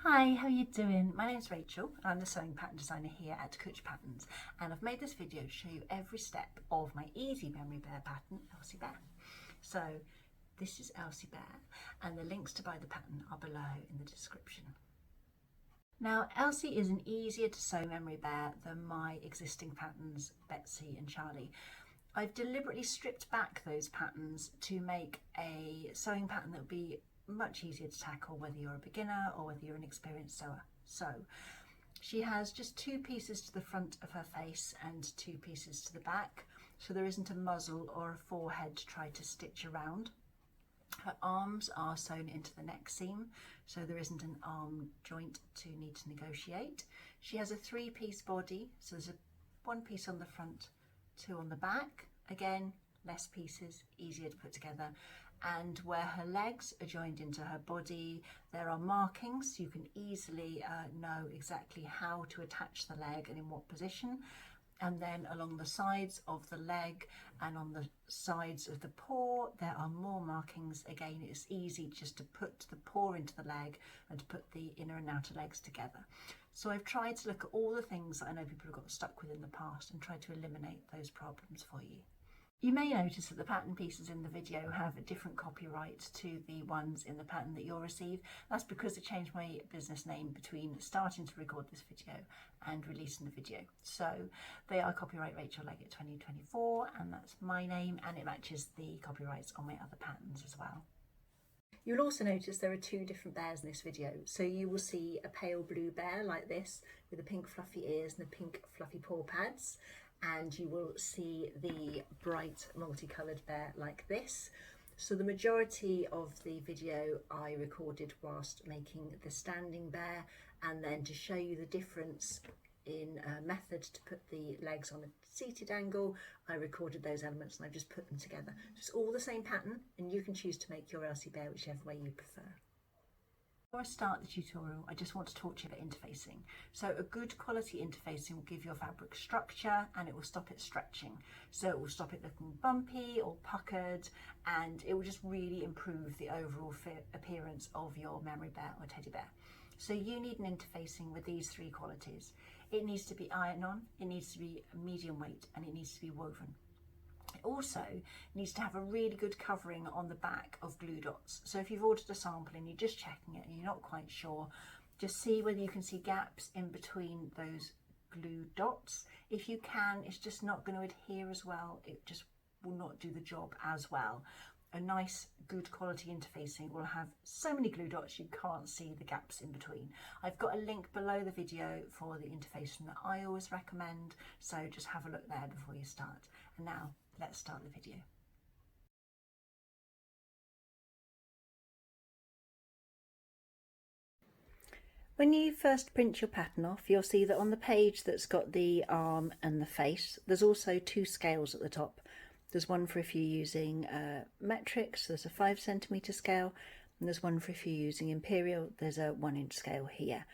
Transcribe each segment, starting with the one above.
Hi, how are you doing? My name's Rachel. I'm the sewing pattern designer here at Cooch Patterns, and I've made this video to show you every step of my easy Memory Bear pattern, Elsie Bear. So this is Elsie Bear, and the links to buy the pattern are below in the description. Now, Elsie is an easier to sew Memory Bear than my existing patterns, Betsy and Charlie. I've deliberately stripped back those patterns to make a sewing pattern that would be much easier to tackle whether you're a beginner or whether you're an experienced sewer. So she has just two pieces to the front of her face and two pieces to the back, so there isn't a muzzle or a forehead to try to stitch around. Her arms are sewn into the neck seam, so there isn't an arm joint to need to negotiate. She has a three-piece body, so there's one piece on the front, two on the back. Again, less pieces, easier to put together. And where her legs are joined into her body, there are markings, so you can easily know exactly how to attach the leg and in what position. And then along the sides of the leg and on the sides of the paw, there are more markings. Again, it's easy just to put the paw into the leg and to put the inner and outer legs together. So I've tried to look at all the things that I know people have got stuck with in the past and try to eliminate those problems for you. You may notice that the pattern pieces in the video have a different copyright to the ones in the pattern that you'll receive. That's because I changed my business name between starting to record this video and releasing the video. So they are copyright Rachel Leggett 2024, and that's my name, and it matches the copyrights on my other patterns as well. You'll also notice there are two different bears in this video. So you will see a pale blue bear like this with the pink fluffy ears and the pink fluffy paw pads. And you will see the bright multicoloured bear like this. So the majority of the video I recorded whilst making the standing bear, and then to show you the difference in method to put the legs on a seated angle, I recorded those elements and I just put them together. It's all the same pattern, and you can choose to make your Elsie Bear whichever way you prefer. Before I start the tutorial, I just want to talk to you about interfacing. So a good quality interfacing will give your fabric structure, and it will stop it stretching. So it will stop it looking bumpy or puckered, and it will just really improve the overall appearance of your Memory Bear or teddy bear. So you need an interfacing with these three qualities. It needs to be iron-on, it needs to be medium weight, and it needs to be woven. It also needs to have a really good covering on the back of glue dots. So if you've ordered a sample and you're just checking it and you're not quite sure, just see whether you can see gaps in between those glue dots. If you can, it's just not going to adhere as well. It just will not do the job as well. A nice, good quality interfacing will have so many glue dots you can't see the gaps in between. I've got a link below the video for the interfacing that I always recommend, so just have a look there before you start. And now, let's start the video. When you first print your pattern off, you'll see that on the page that's got the arm and the face, there's also two scales at the top. There's one for if you're using metric, so there's a 5 centimetre scale, and there's one for if you're using imperial, there's a 1 inch scale here.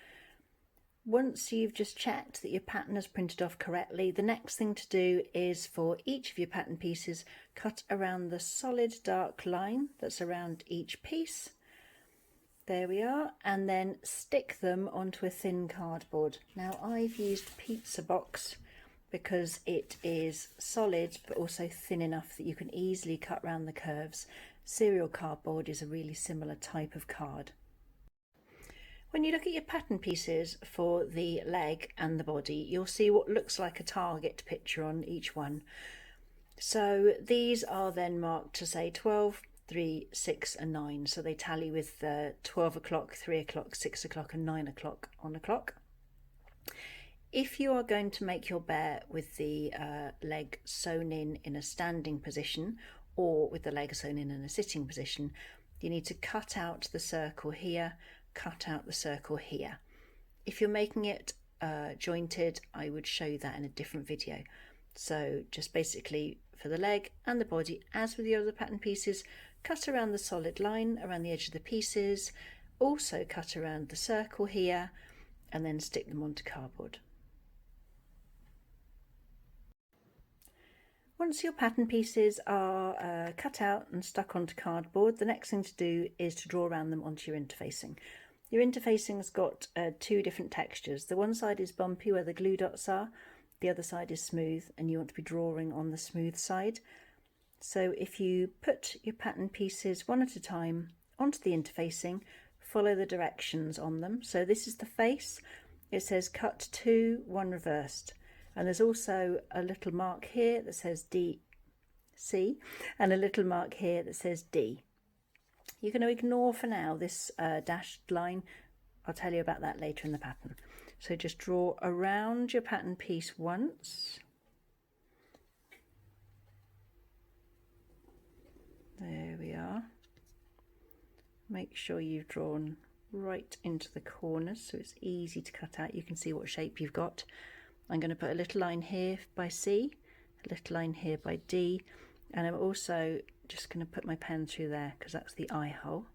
Once you've just checked that your pattern is printed off correctly, the next thing to do is for each of your pattern pieces, cut around the solid dark line that's around each piece. There we are, and then stick them onto a thin cardboard. Now I've used pizza box because it is solid but also thin enough that you can easily cut around the curves. Cereal cardboard is a really similar type of card. When you look at your pattern pieces for the leg and the body, you'll see what looks like a target picture on each one. So these are then marked to say 12, 3, 6 and 9. So they tally with 12 o'clock, 3 o'clock, 6 o'clock and 9 o'clock on the clock. If you are going to make your bear with the leg sewn in a standing position, or with the leg sewn in a sitting position, you need to cut out the circle here, cut out the circle here. If you're making it jointed, I would show you that in a different video. So just basically for the leg and the body, as with the other pattern pieces, cut around the solid line around the edge of the pieces, also cut around the circle here, and then stick them onto cardboard. Once your pattern pieces are cut out and stuck onto cardboard, the next thing to do is to draw around them onto your interfacing. Your interfacing's got two different textures. The one side is bumpy where the glue dots are, the other side is smooth, and you want to be drawing on the smooth side. So if you put your pattern pieces one at a time onto the interfacing, follow the directions on them. So this is the face. It says cut 2, 1 reversed. And there's also a little mark here that says D, C, and a little mark here that says D. You're going to ignore for now this dashed line. I'll tell you about that later in the pattern. So just draw around your pattern piece once. There we are. Make sure you've drawn right into the corners so it's easy to cut out. You can see what shape you've got. I'm going to put a little line here by C, a little line here by D, and I'm also just going to put my pen through there because that's the eye hole.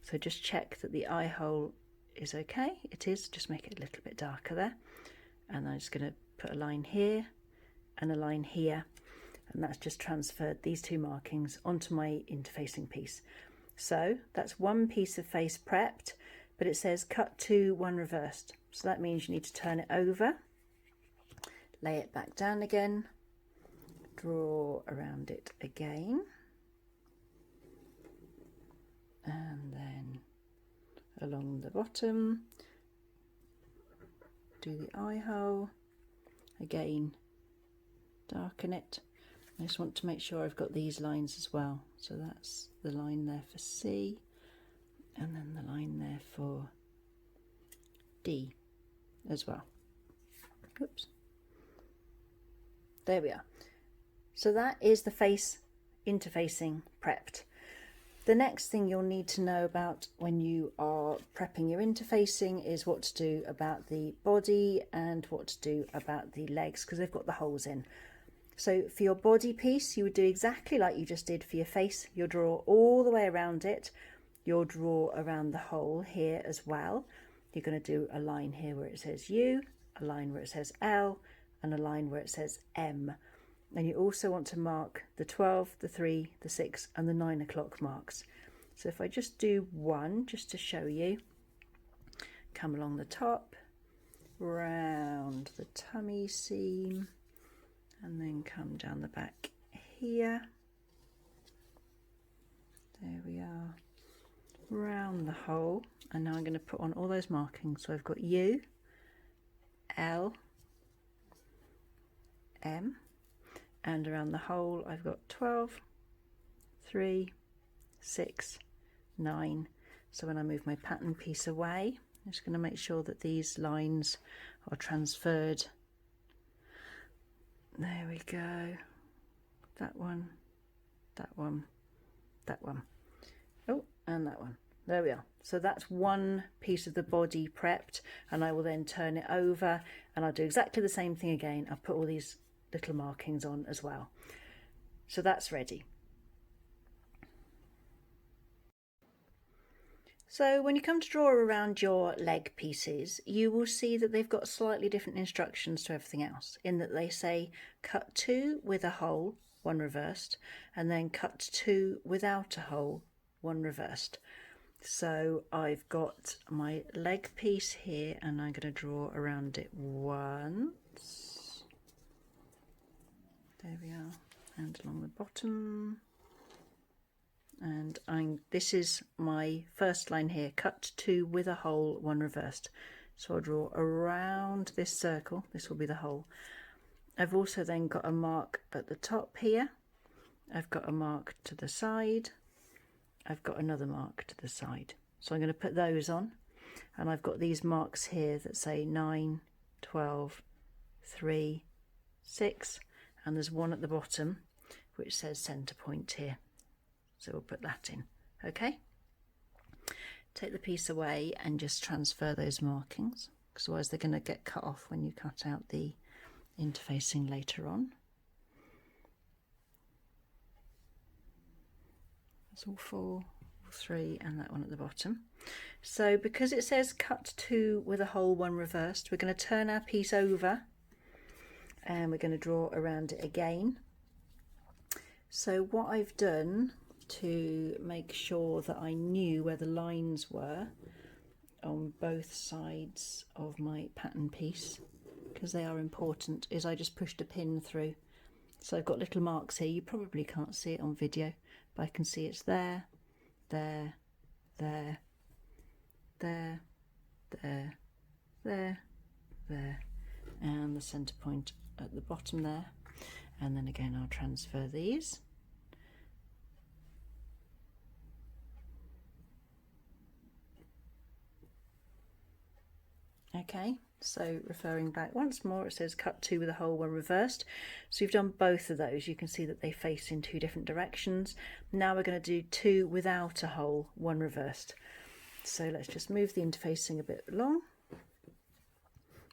So just check that the eye hole is okay. It is. Just make it a little bit darker there. And I'm just going to put a line here and a line here, and that's just transferred these two markings onto my interfacing piece. So that's one piece of face prepped, but it says cut 2, 1 reversed. So that means you need to turn it over, lay it back down again, draw around it again, and then along the bottom, do the eye hole, again darken it. I just want to make sure I've got these lines as well. So that's the line there for C, and then the line there for D as well. Oops. There we are. So that is the face interfacing prepped. The next thing you'll need to know about when you are prepping your interfacing is what to do about the body and what to do about the legs, because they've got the holes in. So for your body piece, you would do exactly like you just did for your face. You'll draw all the way around it. You'll draw around the hole here as well. You're going to do a line here where it says U, a line where it says L, and a line where it says M. And you also want to mark the 12, the 3, the 6 and the 9 o'clock marks. So if I just do one, just to show you, come along the top, round the tummy seam, and then come down the back here. There we are, round the hole. And now I'm going to put on all those markings. So I've got U, L, M, and around the hole I've got 12, 3, 6, 9. So when I move my pattern piece away, I'm just going to make sure that these lines are transferred. There we go. That one, that one, that one. Oh, and that one. There we are. So that's one piece of the body prepped, and I will then turn it over and I'll do exactly the same thing again. I'll put all these little markings on as well. So that's ready. So when you come to draw around your leg pieces, you will see that they've got slightly different instructions to everything else, in that they say cut 2 with a hole, 1 reversed, and then cut 2 without a hole, 1 reversed. So I've got my leg piece here and I'm going to draw around it once. There we are, and along the bottom. And this is my first line here, cut 2 with a hole, 1 reversed. So I'll draw around this circle, this will be the hole. I've also then got a mark at the top here, I've got a mark to the side, I've got another mark to the side. So I'm going to put those on, and I've got these marks here that say 9, 12, 3, 6, and there's one at the bottom which says centre point here. So we'll put that in. Okay, take the piece away and just transfer those markings, because otherwise they're going to get cut off when you cut out the interfacing later on. That's all 4, 3, and that one at the bottom. So because it says cut 2 with a hole, 1 reversed, we're going to turn our piece over and we're going to draw around it again. So what I've done to make sure that I knew where the lines were, on both sides of my pattern piece, because they are important, is I just pushed a pin through. So I've got little marks here. You probably can't see it on video, but I can see it's there, there, there, there, there, there, there, and the centre point at the bottom there. And then again I'll transfer these. Okay, so referring back once more, it says cut 2 with a hole when reversed. So we've done both of those. You can see that they face in 2 different directions. Now we're going to do 2 without a hole, 1 reversed. So let's just move the interfacing a bit along.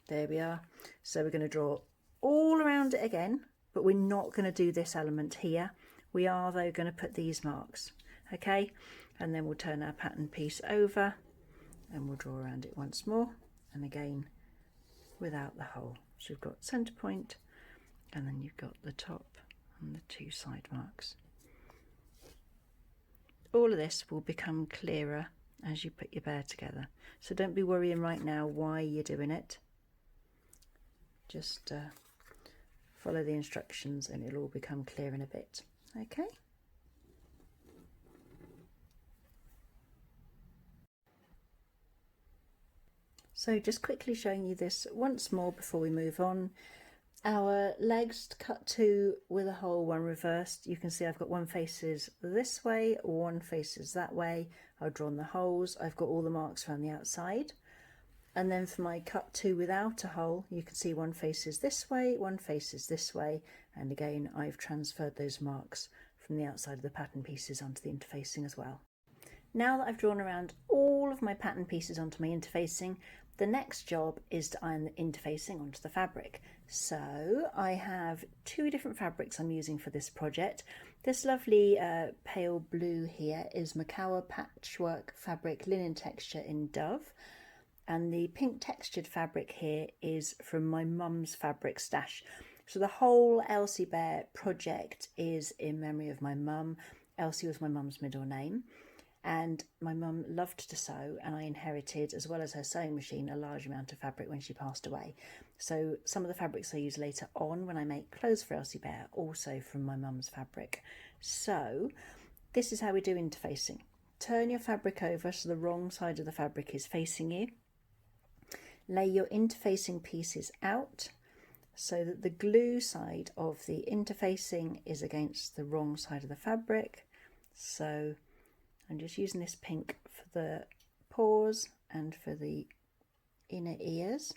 There we are. So we're going to draw all around it again, but we're not going to do this element here. We are though going to put these marks. Okay, and then we'll turn our pattern piece over and we'll draw around it once more. And again without the hole. So you've got centre point, and then you've got the top and the 2 side marks. All of this will become clearer as you put your bear together, so don't be worrying right now why you're doing it. Just follow the instructions and it'll all become clear in a bit. Okay. So just quickly showing you this once more before we move on. Our legs cut 2 with a hole, 1 reversed. You can see I've got one faces this way, 1 faces that way. I've drawn the holes. I've got all the marks around the outside. And then for my cut 2 without a hole, you can see 1 faces this way, 1 faces this way. And again, I've transferred those marks from the outside of the pattern pieces onto the interfacing as well. Now that I've drawn around all of my pattern pieces onto my interfacing, the next job is to iron the interfacing onto the fabric. So I have 2 different fabrics I'm using for this project. This lovely pale blue here is Macawa patchwork fabric linen texture in Dove, and the pink textured fabric here is from my mum's fabric stash. So the whole Elsie Bear project is in memory of my mum. Elsie was my mum's middle name. And my mum loved to sew, and I inherited, as well as her sewing machine, a large amount of fabric when she passed away. So some of the fabrics I use later on when I make clothes for Elsie Bear, also from my mum's fabric. So this is how we do interfacing. Turn your fabric over so the wrong side of the fabric is facing you. Lay your interfacing pieces out so that the glue side of the interfacing is against the wrong side of the fabric. So I'm just using this pink for the paws and for the inner ears,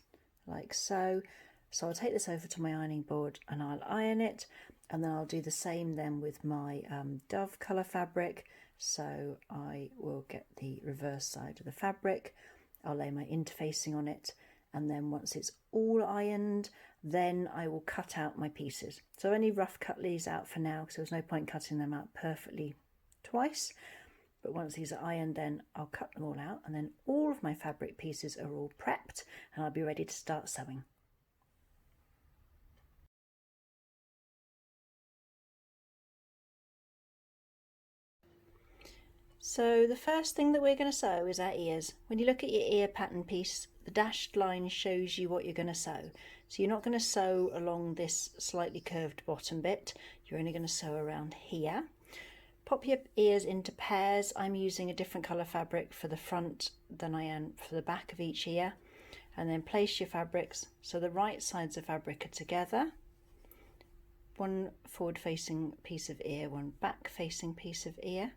like so. So I'll take this over to my ironing board and I'll iron it, and then I'll do the same then with my Dove colour fabric. So I will get the reverse side of the fabric, I'll lay my interfacing on it, and then once it's all ironed, then I will cut out my pieces. So I only rough cut these out for now because there's no point cutting them out perfectly twice. But once these are ironed, then I'll cut them all out, and then all of my fabric pieces are all prepped and I'll be ready to start sewing. So the first thing that we're going to sew is our ears. When you look at your ear pattern piece, the dashed line shows you what you're going to sew. So you're not going to sew along this slightly curved bottom bit, you're only going to sew around here. Pop your ears into pairs. I'm using a different colour fabric for the front than I am for the back of each ear. And then place your fabrics so the right sides of fabric are together. One forward facing piece of ear, one back facing piece of ear.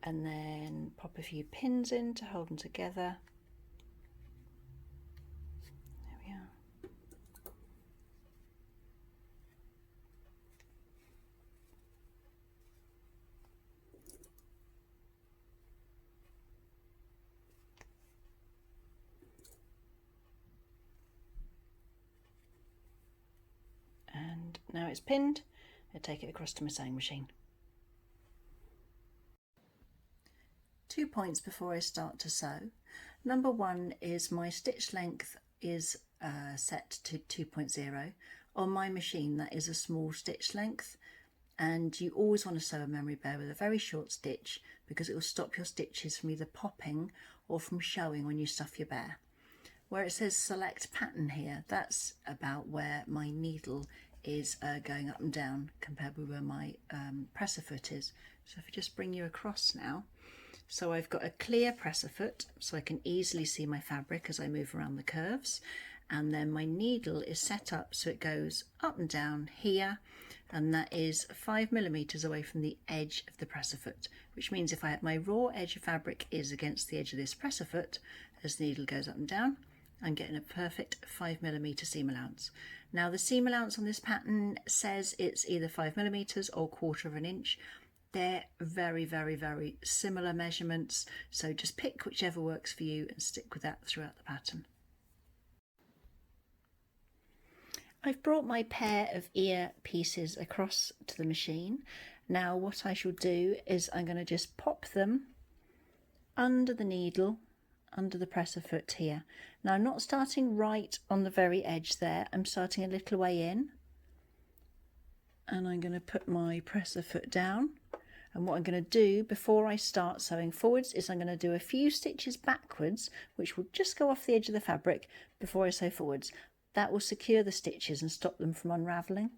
And then pop a few pins in to hold them together. There we are. And now it's pinned, I take it across to my sewing machine. 2 points before I start to sew. Number 1 is my stitch length is set to 2.0. On my machine that is a small stitch length, and you always want to sew a Memory Bear with a very short stitch because it will stop your stitches from either popping or from showing when you stuff your bear. Where it says select pattern here, that's about where my needle is going up and down compared with where my presser foot is. So if I just bring you across now, so I've got a clear presser foot so I can easily see my fabric as I move around the curves, and then my needle is set up so it goes up and down here, and that is 5mm away from the edge of the presser foot, which means if I have my raw edge of fabric is against the edge of this presser foot, as the needle goes up and down, I'm getting a perfect 5mm seam allowance. Now the seam allowance on this pattern says it's either 5mm or 1/4 of an inch. They're very, very, very similar measurements, so just pick whichever works for you and stick with that throughout the pattern. I've brought my pair of ear pieces across to the machine. Now what I shall do is I'm going to just pop them under the needle, under the presser foot here. Now I'm not starting right on the very edge there, I'm starting a little way in, and I'm going to put my presser foot down. And what I'm going to do before I start sewing forwards is I'm going to do a few stitches backwards, which will just go off the edge of the fabric before I sew forwards. That will secure the stitches and stop them from unravelling.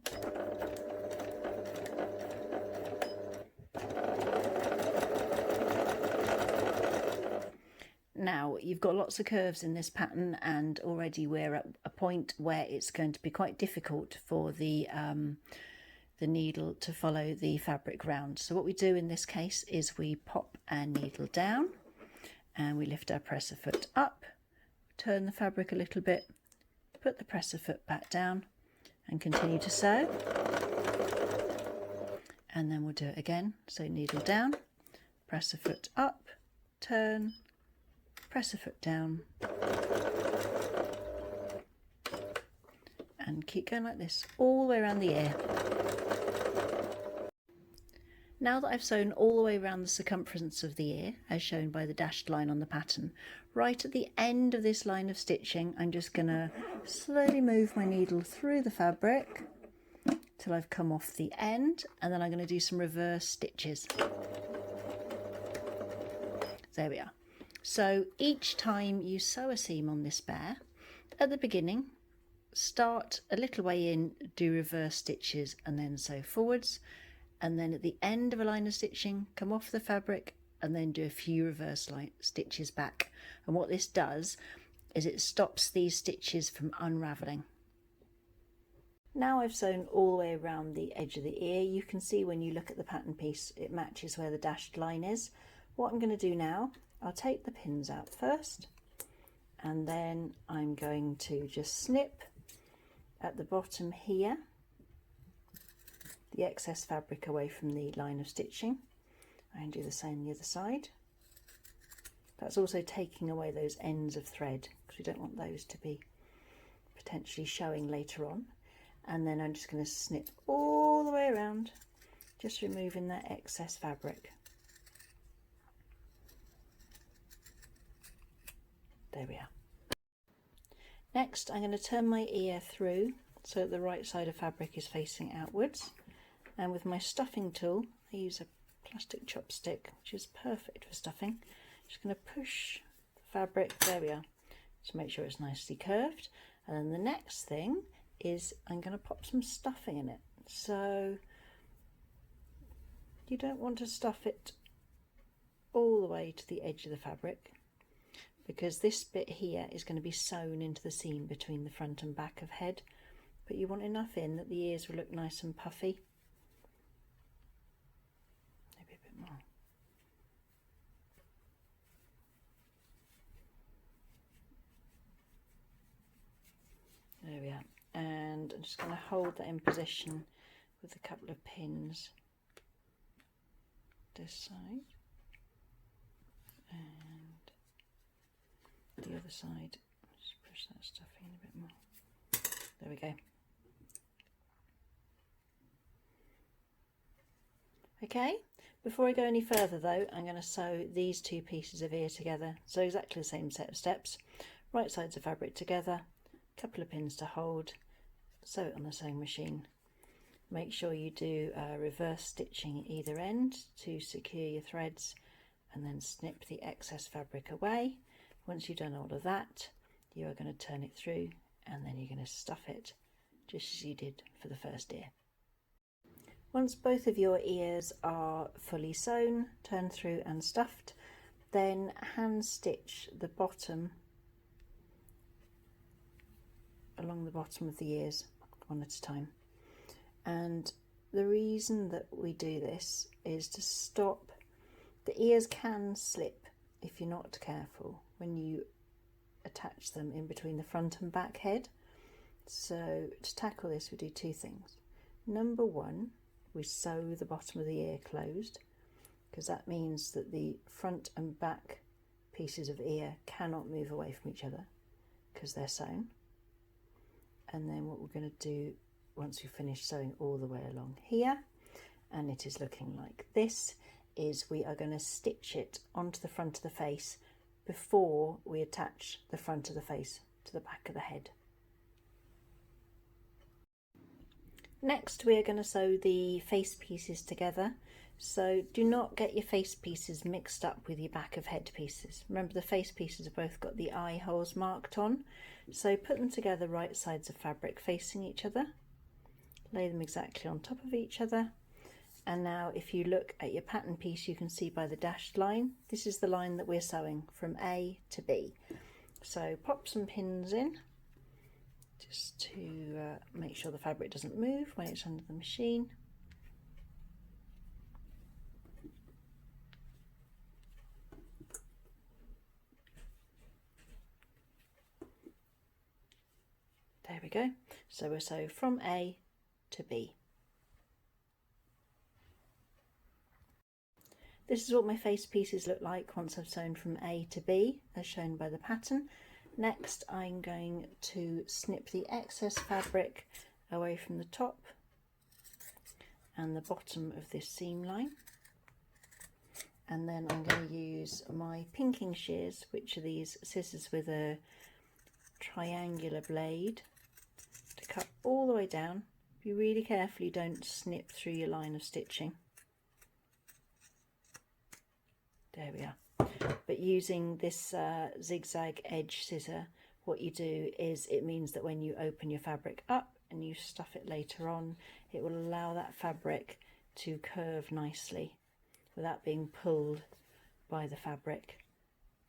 Now you've got lots of curves in this pattern, and already we're at a point where it's going to be quite difficult for the needle to follow the fabric round. So what we do in this case is we pop our needle down and we lift our presser foot up, turn the fabric a little bit, put the presser foot back down and continue to sew. And then we'll do it again. So needle down, presser foot up, turn, presser foot down, and keep going like this all the way around the ear. Now that I've sewn all the way around the circumference of the ear, as shown by the dashed line on the pattern, right at the end of this line of stitching, I'm just going to slowly move my needle through the fabric till I've come off the end, and then I'm going to do some reverse stitches. There we are. So each time you sew a seam on this bear, at the beginning, start a little way in, do reverse stitches and then sew forwards. And then at the end of a line of stitching, come off the fabric and then do a few reverse stitches back. And what this does is it stops these stitches from unravelling. Now I've sewn all the way around the edge of the ear. You can see when you look at the pattern piece, it matches where the dashed line is. What I'm going to do now, I'll take the pins out first, and then I'm going to just snip at the bottom here the excess fabric away from the line of stitching, and do the same on the other side. That's also taking away those ends of thread because we don't want those to be potentially showing later on. And then I'm just going to snip all the way around, just removing that excess fabric. There we are. Next I'm going to turn my ear through so that the right side of fabric is facing outwards, and with my stuffing tool I use a plastic chopstick which is perfect for stuffing. Just going to push the fabric, there we are, to make sure it's nicely curved. And then the next thing is I'm going to pop some stuffing in it. So you don't want to stuff it all the way to the edge of the fabric, because this bit here is going to be sewn into the seam between the front and back of head, but you want enough in that the ears will look nice and puffy. Maybe a bit more. There we are. And I'm just going to hold that in position with a couple of pins this side and the other side. Just push that stuffing in a bit more. There we go. Okay, before I go any further though, I'm going to sew these two pieces of ear together. So exactly the same set of steps. Right sides of fabric together, couple of pins to hold, sew it on the sewing machine. Make sure you do reverse stitching at either end to secure your threads, and then snip the excess fabric away. Once you've done all of that, you are going to turn it through and then you're going to stuff it just as you did for the first ear. Once both of your ears are fully sewn, turned through and stuffed, then hand stitch the bottom along the bottom of the ears one at a time. And the reason that we do this is to stop, the ears can slip if you're not careful when you attach them in between the front and back head. So to tackle this, we do two things. Number one, we sew the bottom of the ear closed, because that means that the front and back pieces of ear cannot move away from each other because they're sewn. And then what we're going to do once we finish sewing all the way along here, and it is looking like this, is we are going to stitch it onto the front of the face before we attach the front of the face to the back of the head. Next we are going to sew the face pieces together, so do not get your face pieces mixed up with your back of head pieces. Remember, the face pieces have both got the eye holes marked on, so put them together right sides of fabric facing each other, lay them exactly on top of each other, and now if you look at your pattern piece, you can see by the dashed line, this is the line that we're sewing from A to B. So pop some pins in just to make sure the fabric doesn't move when it's under the machine. There we go. So we'll sew from A to B. This is what my face pieces look like once I've sewn from A to B, as shown by the pattern. Next, I'm going to snip the excess fabric away from the top and the bottom of this seam line. And then I'm going to use my pinking shears, which are these scissors with a triangular blade, to cut all the way down. Be really careful you don't snip through your line of stitching. There we are. But using this zigzag edge scissor, what you do is it means that when you open your fabric up and you stuff it later on, it will allow that fabric to curve nicely without being pulled by the fabric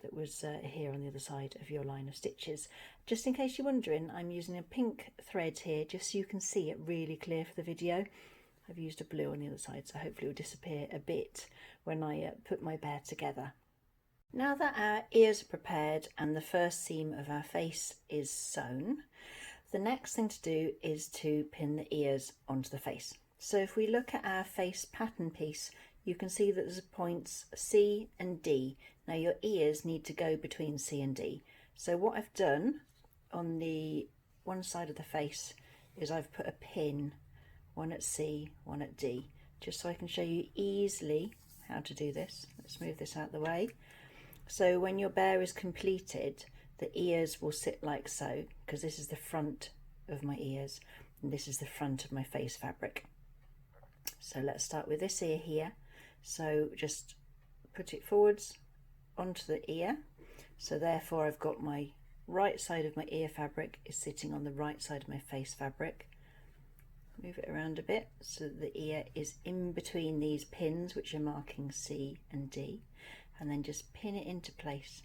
that was here on the other side of your line of stitches. Just in case you're wondering, I'm using a pink thread here just so you can see it really clear for the video. I've used a blue on the other side, so hopefully it will disappear a bit when I put my bear together. Now that our ears are prepared and the first seam of our face is sewn, the next thing to do is to pin the ears onto the face. So if we look at our face pattern piece, you can see that there's points C and D. Now your ears need to go between C and D. So what I've done on the one side of the face is I've put a pin, one at C, one at D, just so I can show you easily how to do this. Let's move this out of the way. So when your bear is completed, the ears will sit like so, because this is the front of my ears and this is the front of my face fabric. So let's start with this ear here. So just put it forwards onto the ear. So therefore I've got my right side of my ear fabric is sitting on the right side of my face fabric. Move it around a bit so that the ear is in between these pins, which are marking C and D, and then just pin it into place.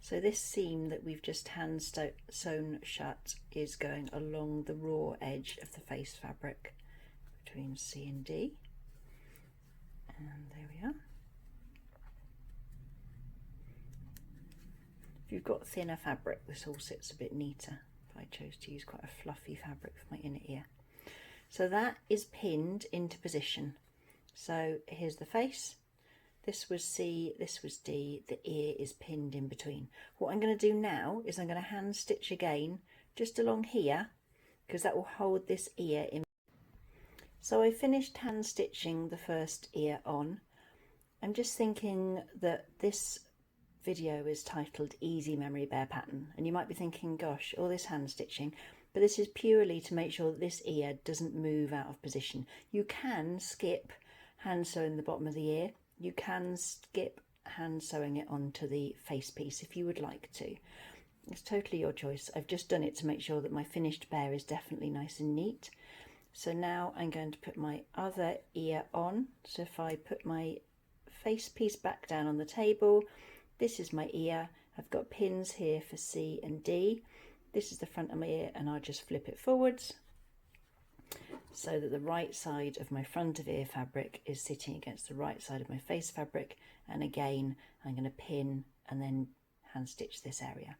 So this seam that we've just hand sewn shut is going along the raw edge of the face fabric between C and D. And there we are. If you've got thinner fabric, this all sits a bit neater. I chose to use quite a fluffy fabric for my inner ear. So that is pinned into position. So here's the face. This was C, this was D, the ear is pinned in between. What I'm going to do now is I'm going to hand stitch again just along here, because that will hold this ear in. So I finished hand stitching the first ear on. I'm just thinking that this video is titled Easy Memory Bear Pattern, and you might be thinking, gosh, all this hand stitching, but this is purely to make sure that this ear doesn't move out of position. You can skip hand sewing the bottom of the ear. You can skip hand sewing it onto the face piece if you would like to. It's totally your choice. I've just done it to make sure that my finished bear is definitely nice and neat. So now I'm going to put my other ear on. So if I put my face piece back down on the table, this is my ear. I've got pins here for C and D. This is the front of my ear, and I'll just flip it forwards so that the right side of my front of ear fabric is sitting against the right side of my face fabric. And again, I'm going to pin and then hand stitch this area.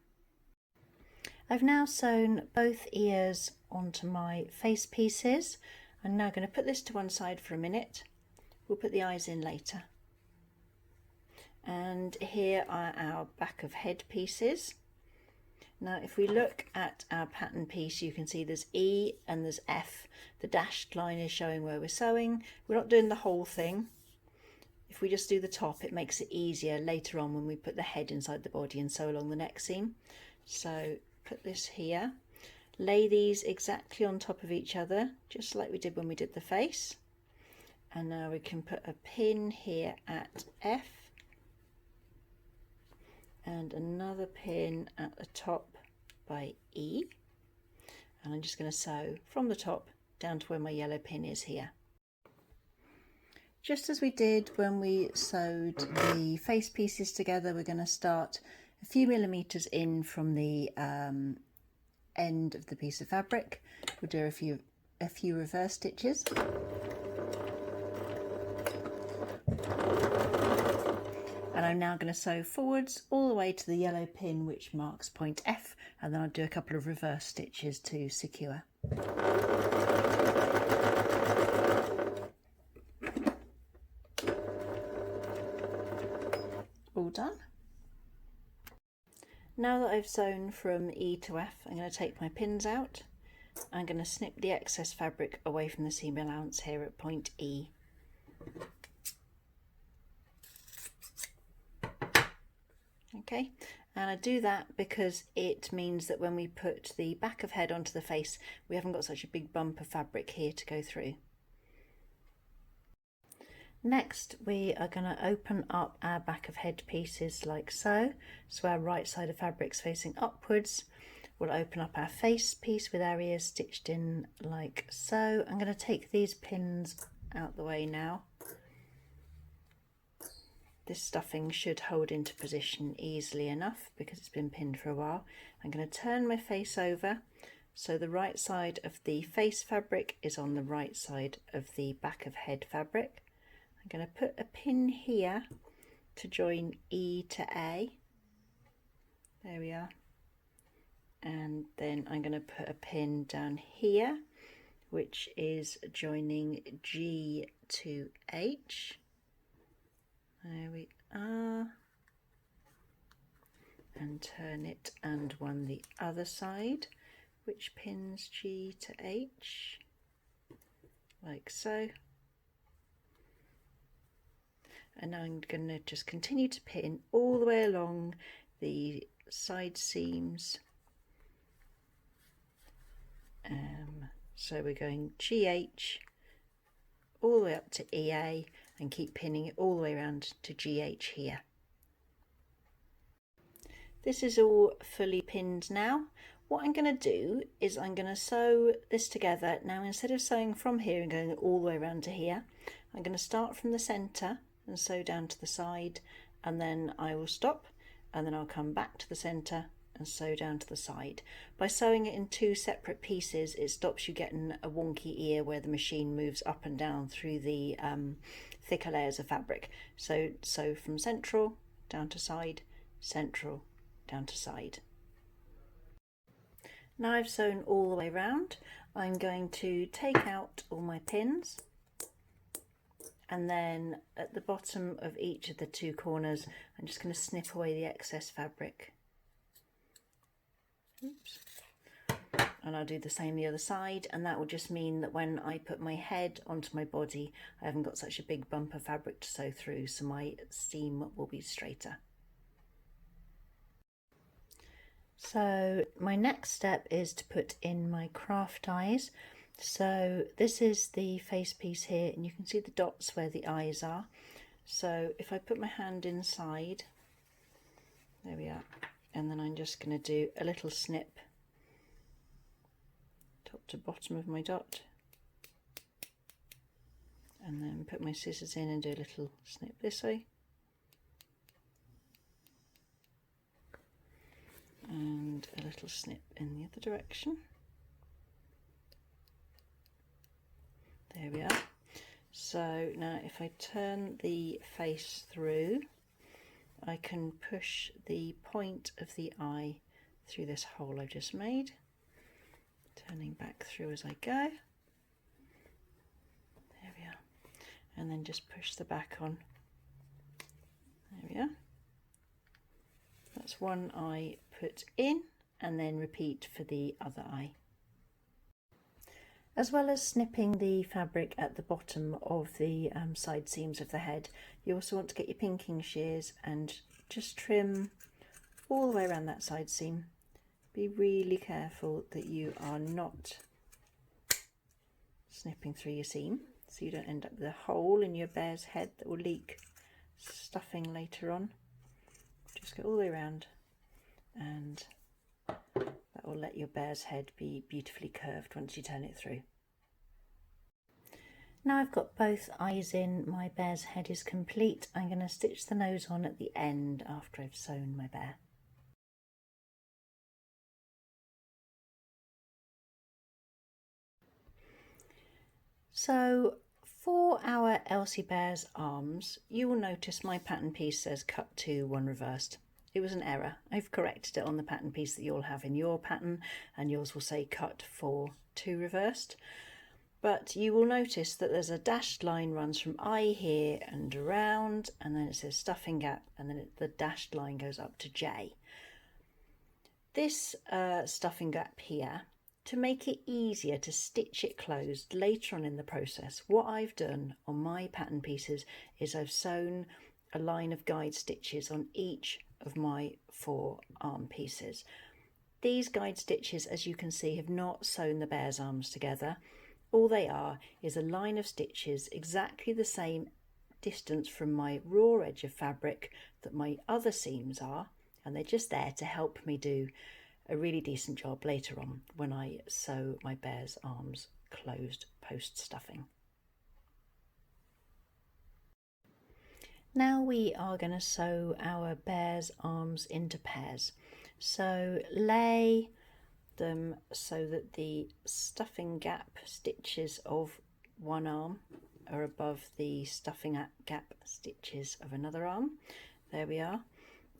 I've now sewn both ears onto my face pieces. I'm now going to put this to one side for a minute. We'll put the eyes in later. And here are our back of head pieces. Now if we look at our pattern piece, you can see there's E and there's F. The dashed line is showing where we're sewing. We're not doing the whole thing. If we just do the top, it makes it easier later on when we put the head inside the body and sew along the neck seam. So put this here, lay these exactly on top of each other, just like we did when we did the face. And now we can put a pin here at F and another pin at the top by E. And I'm just going to sew from the top down to where my yellow pin is here. Just as we did when we sewed the face pieces together, we're going to start a few millimeters in from the end of the piece of fabric. We'll do a few reverse stitches. And I'm now going to sew forwards all the way to the yellow pin which marks point F, and then I'll do a couple of reverse stitches to secure. All done. Now that I've sewn from E to F, I'm going to take my pins out. I'm going to snip the excess fabric away from the seam allowance here at point E. Okay, and I do that because it means that when we put the back of head onto the face, we haven't got such a big bump of fabric here to go through. Next, we are going to open up our back of head pieces like so. So our right side of fabric's facing upwards. We'll open up our face piece with our ears stitched in like so. I'm going to take these pins out the way now. This stuffing should hold into position easily enough because it's been pinned for a while. I'm going to turn my face over so the right side of the face fabric is on the right side of the back of head fabric. I'm going to put a pin here to join E to A. There we are. And then I'm going to put a pin down here which is joining G to H. There we are, and turn it and one the other side, which pins G to H, like so. And now I'm going to just continue to pin all the way along the side seams. So we're going GH all the way up to EA and keep pinning it all the way around to GH here. This is all fully pinned now. What I'm going to do is I'm going to sew this together. Now instead of sewing from here and going all the way around to here, I'm going to start from the centre and sew down to the side, and then I will stop and then I'll come back to the centre and sew down to the side. By sewing it in two separate pieces, it stops you getting a wonky ear where the machine moves up and down through the thicker layers of fabric. So sew from central down to side, central down to side. Now I've sewn all the way around, I'm going to take out all my pins, and then at the bottom of each of the two corners I'm just going to snip away the excess fabric. Oops. And I'll do the same the other side, and that will just mean that when I put my head onto my body I haven't got such a big bump of fabric to sew through, so my seam will be straighter. So my next step is to put in my craft eyes. So this is the face piece here, and you can see the dots where the eyes are. So if I put my hand inside, there we are, and then I'm just going to do a little snip top to bottom of my dot, and then put my scissors in and do a little snip this way, and a little snip in the other direction. There we are. So now if I turn the face through, I can push the point of the eye through this hole I just made, turning back through as I go. There we are. And then just push the back on. There we are. That's one eye put in, and then repeat for the other eye. As well as snipping the fabric at the bottom of the side seams of the head, you also want to get your pinking shears and just trim all the way around that side seam. Be really careful that you are not snipping through your seam, so you don't end up with a hole in your bear's head that will leak stuffing later on. Just go all the way around, and that will let your bear's head be beautifully curved once you turn it through. Now I've got both eyes in, my bear's head is complete. I'm going to stitch the nose on at the end after I've sewn my bear. So for our Elsie Bear's arms, you will notice my pattern piece says cut 2, 1 reversed. It was an error. I've corrected it on the pattern piece that you'll have in your pattern, and yours will say cut 4, 2 reversed. But you will notice that there's a dashed line runs from I here and around, and then it says stuffing gap, and then the dashed line goes up to J. This stuffing gap here, to make it easier to stitch it closed later on in the process, what I've done on my pattern pieces is I've sewn a line of guide stitches on each of my 4 arm pieces. These guide stitches, as you can see, have not sewn the bear's arms together. All they are is a line of stitches exactly the same distance from my raw edge of fabric that my other seams are, and they're just there to help me do a really decent job later on when I sew my bear's arms closed post stuffing. Now we are going to sew our bear's arms into pairs. So lay them so that the stuffing gap stitches of one arm are above the stuffing gap stitches of another arm. There we are.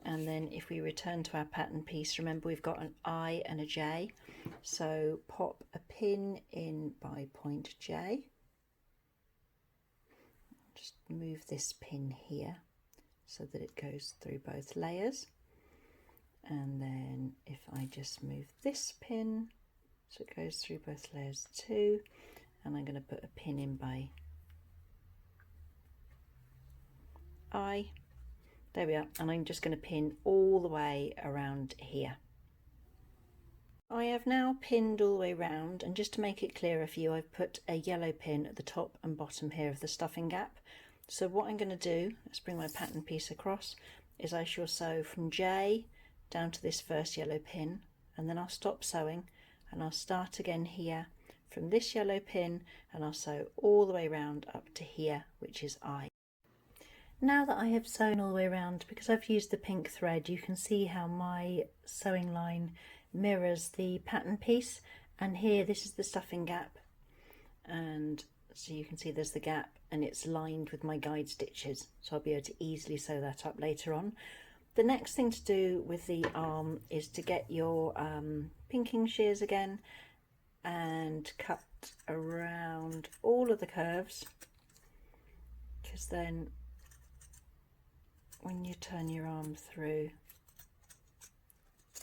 And then if we return to our pattern piece, remember we've got an I and a J, so pop a pin in by point J. Just move this pin here so that it goes through both layers, and then if I just move this pin so it goes through both layers too, and I'm going to put a pin in by I. There we are, and I'm just going to pin all the way around here. I have now pinned all the way around, and just to make it clearer for you, I've put a yellow pin at the top and bottom here of the stuffing gap. So what I'm going to do, let's bring my pattern piece across, is I shall sew from J down to this first yellow pin, and then I'll stop sewing and I'll start again here from this yellow pin, and I'll sew all the way around up to here, which is I. Now that I have sewn all the way around, because I've used the pink thread, you can see how my sewing line mirrors the pattern piece, and here this is the stuffing gap, and so you can see there's the gap and it's lined with my guide stitches, so I'll be able to easily sew that up later on. The next thing to do with the arm is to get your pinking shears again and cut around all of the curves, because then when you turn your arm through,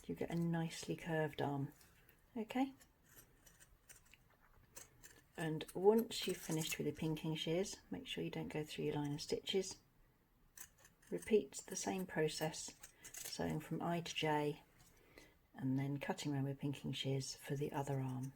you get a nicely curved arm. Okay, and once you've finished with your pinking shears, make sure you don't go through your line of stitches. Repeat the same process, sewing from I to J, and then cutting around with pinking shears for the other arm.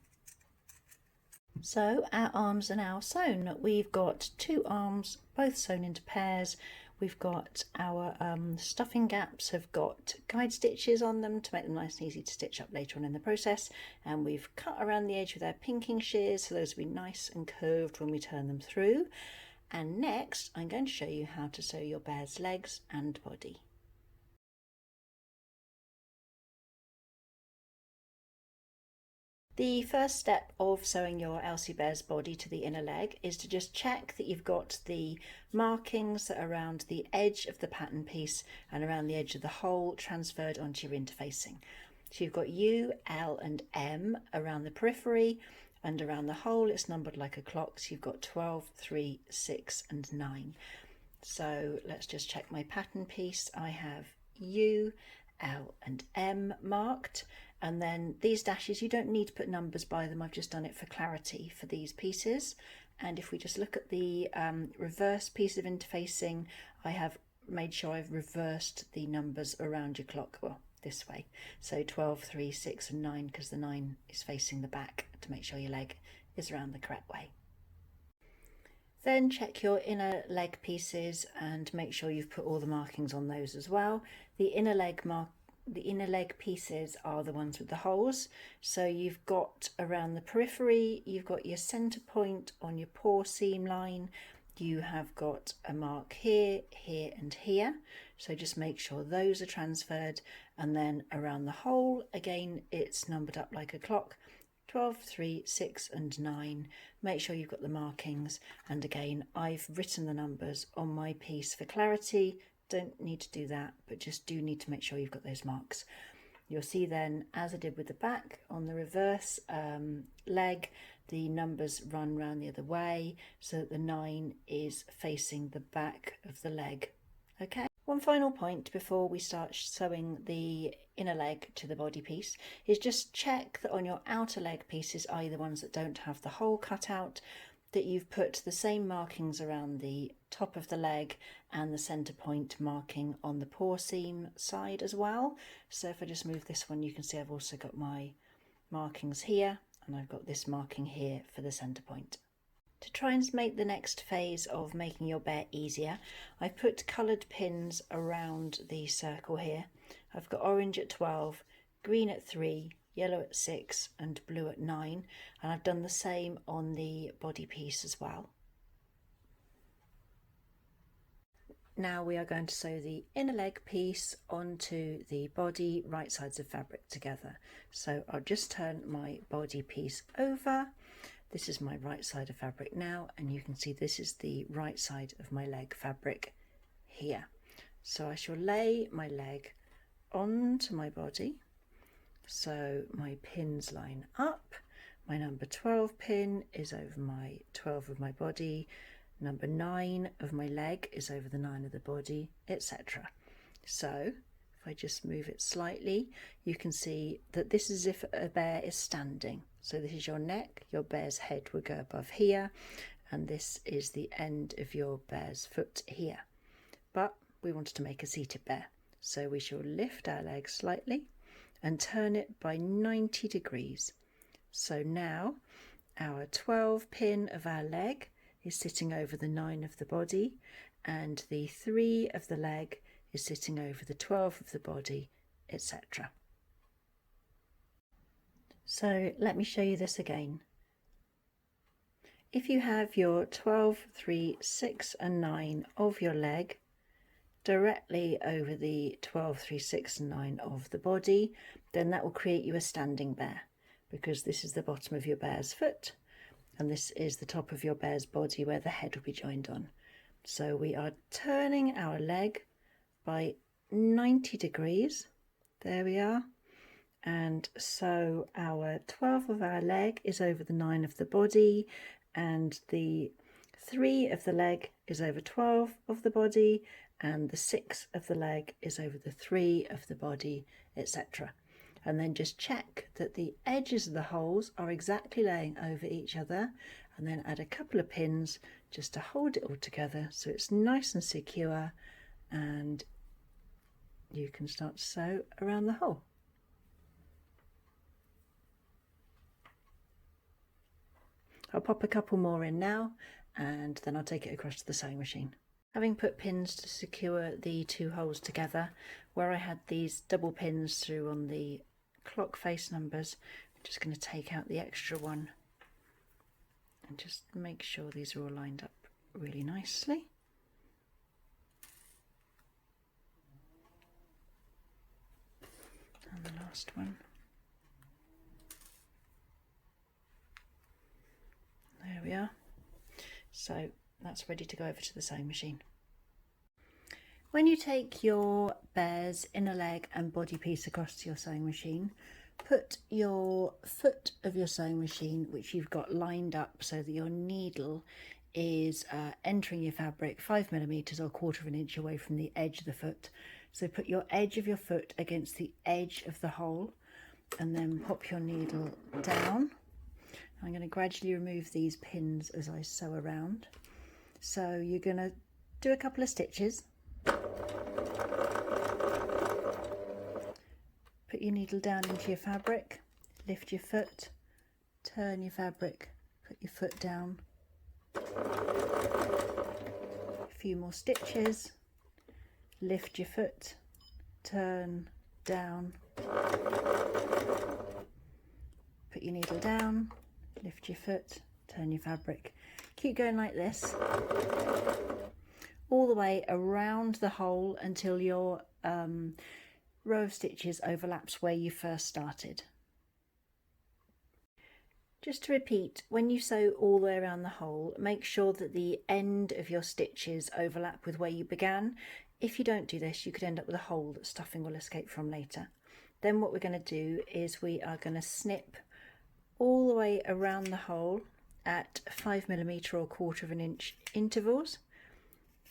So our arms are now sewn. We've got 2 arms, both sewn into pairs. We've got our stuffing gaps have got guide stitches on them to make them nice and easy to stitch up later on in the process, and we've cut around the edge with our pinking shears so those will be nice and curved when we turn them through. And next I'm going to show you how to sew your bear's legs and body. The first step of sewing your Elsie Bear's body to the inner leg is to just check that you've got the markings around the edge of the pattern piece and around the edge of the hole transferred onto your interfacing. So you've got U, L and M around the periphery, and around the hole it's numbered like a clock, so you've got 12, 3, 6 and 9. So let's just check my pattern piece. I have U, L and M marked, and then these dashes, you don't need to put numbers by them, I've just done it for clarity for these pieces. And if we just look at the reverse piece of interfacing, I have made sure I've reversed the numbers around your clock, well, this way. So 12, 3, 6 and 9, because the 9 is facing the back to make sure your leg is around the correct way. Then check your inner leg pieces and make sure you've put all the markings on those as well. The inner leg pieces are the ones with the holes. So you've got around the periphery, you've got your center point on your paw seam line. You have got a mark here, here and here. So just make sure those are transferred. And then around the hole, again, it's numbered up like a clock. 12, 3, 6 and 9. Make sure you've got the markings, and again I've written the numbers on my piece for clarity. Don't need to do that, but just do need to make sure you've got those marks. You'll see then, as I did with the back, on the reverse leg, the numbers run round the other way so that the 9 is facing the back of the leg. Okay. One final point before we start sewing the inner leg to the body piece is just check that on your outer leg pieces, i.e. the ones that don't have the hole cut out, that you've put the same markings around the top of the leg and the center point marking on the paw seam side as well. So if I just move this one, you can see I've also got my markings here, and I've got this marking here for the center point. To try and make the next phase of making your bear easier, I've put coloured pins around the circle here. I've got orange at 12, green at 3, yellow at 6 and blue at 9, and I've done the same on the body piece as well. Now we are going to sew the inner leg piece onto the body right sides of fabric together. So I'll just turn my body piece over. This is my right side of fabric now, and you can see this is the right side of my leg fabric here. So I shall lay my leg onto my body. So my pins line up. My number 12 pin is over my 12 of my body. Number 9 of my leg is over the 9 of the body, etc. So if I just move it slightly, you can see that this is as if a bear is standing. So this is your neck, your bear's head will go above here, and this is the end of your bear's foot here. But we wanted to make a seated bear, so we shall lift our leg slightly and turn it by 90 degrees. So now our 12 pin of our leg is sitting over the 9 of the body, and the 3 of the leg is sitting over the 12 of the body, etc. So let me show you this again. If you have your 12, 3, 6 and 9 of your leg directly over the 12, 3, 6 and 9 of the body, then that will create you a standing bear, because this is the bottom of your bear's foot and this is the top of your bear's body where the head will be joined on. So we are turning our leg by 90 degrees. There we are. And so our 12 of our leg is over the 9 of the body, and the 3 of the leg is over 12 of the body, and the 6 of the leg is over the 3 of the body, etc. And then just check that the edges of the holes are exactly laying over each other, and then add a couple of pins just to hold it all together so it's nice and secure, and you can start to sew around the hole. I'll pop a couple more in now and then I'll take it across to the sewing machine. Having put pins to secure the two holes together, where I had these double pins through on the clock face numbers, I'm just going to take out the extra one and just make sure these are all lined up really nicely. And the last one. There we are. So that's ready to go over to the sewing machine. When you take your bear's inner leg and body piece across to your sewing machine, put your foot of your sewing machine, which you've got lined up so that your needle is entering your fabric 5mm or 1/4 inch away from the edge of the foot. So put your edge of your foot against the edge of the hole and then pop your needle down. I'm going to gradually remove these pins as I sew around. So you're going to do a couple of stitches. Put your needle down into your fabric, lift your foot, turn your fabric, put your foot down. A few more stitches, lift your foot, turn, down. Put your needle down, lift your foot, turn your fabric. Keep going like this all the way around the hole until your row of stitches overlaps where you first started. Just to repeat, when you sew all the way around the hole, make sure that the end of your stitches overlap with where you began. If you don't do this, you could end up with a hole that stuffing will escape from later. Then what we're going to do is we are going to snip all the way around the hole at 5mm or 1/4 inch intervals.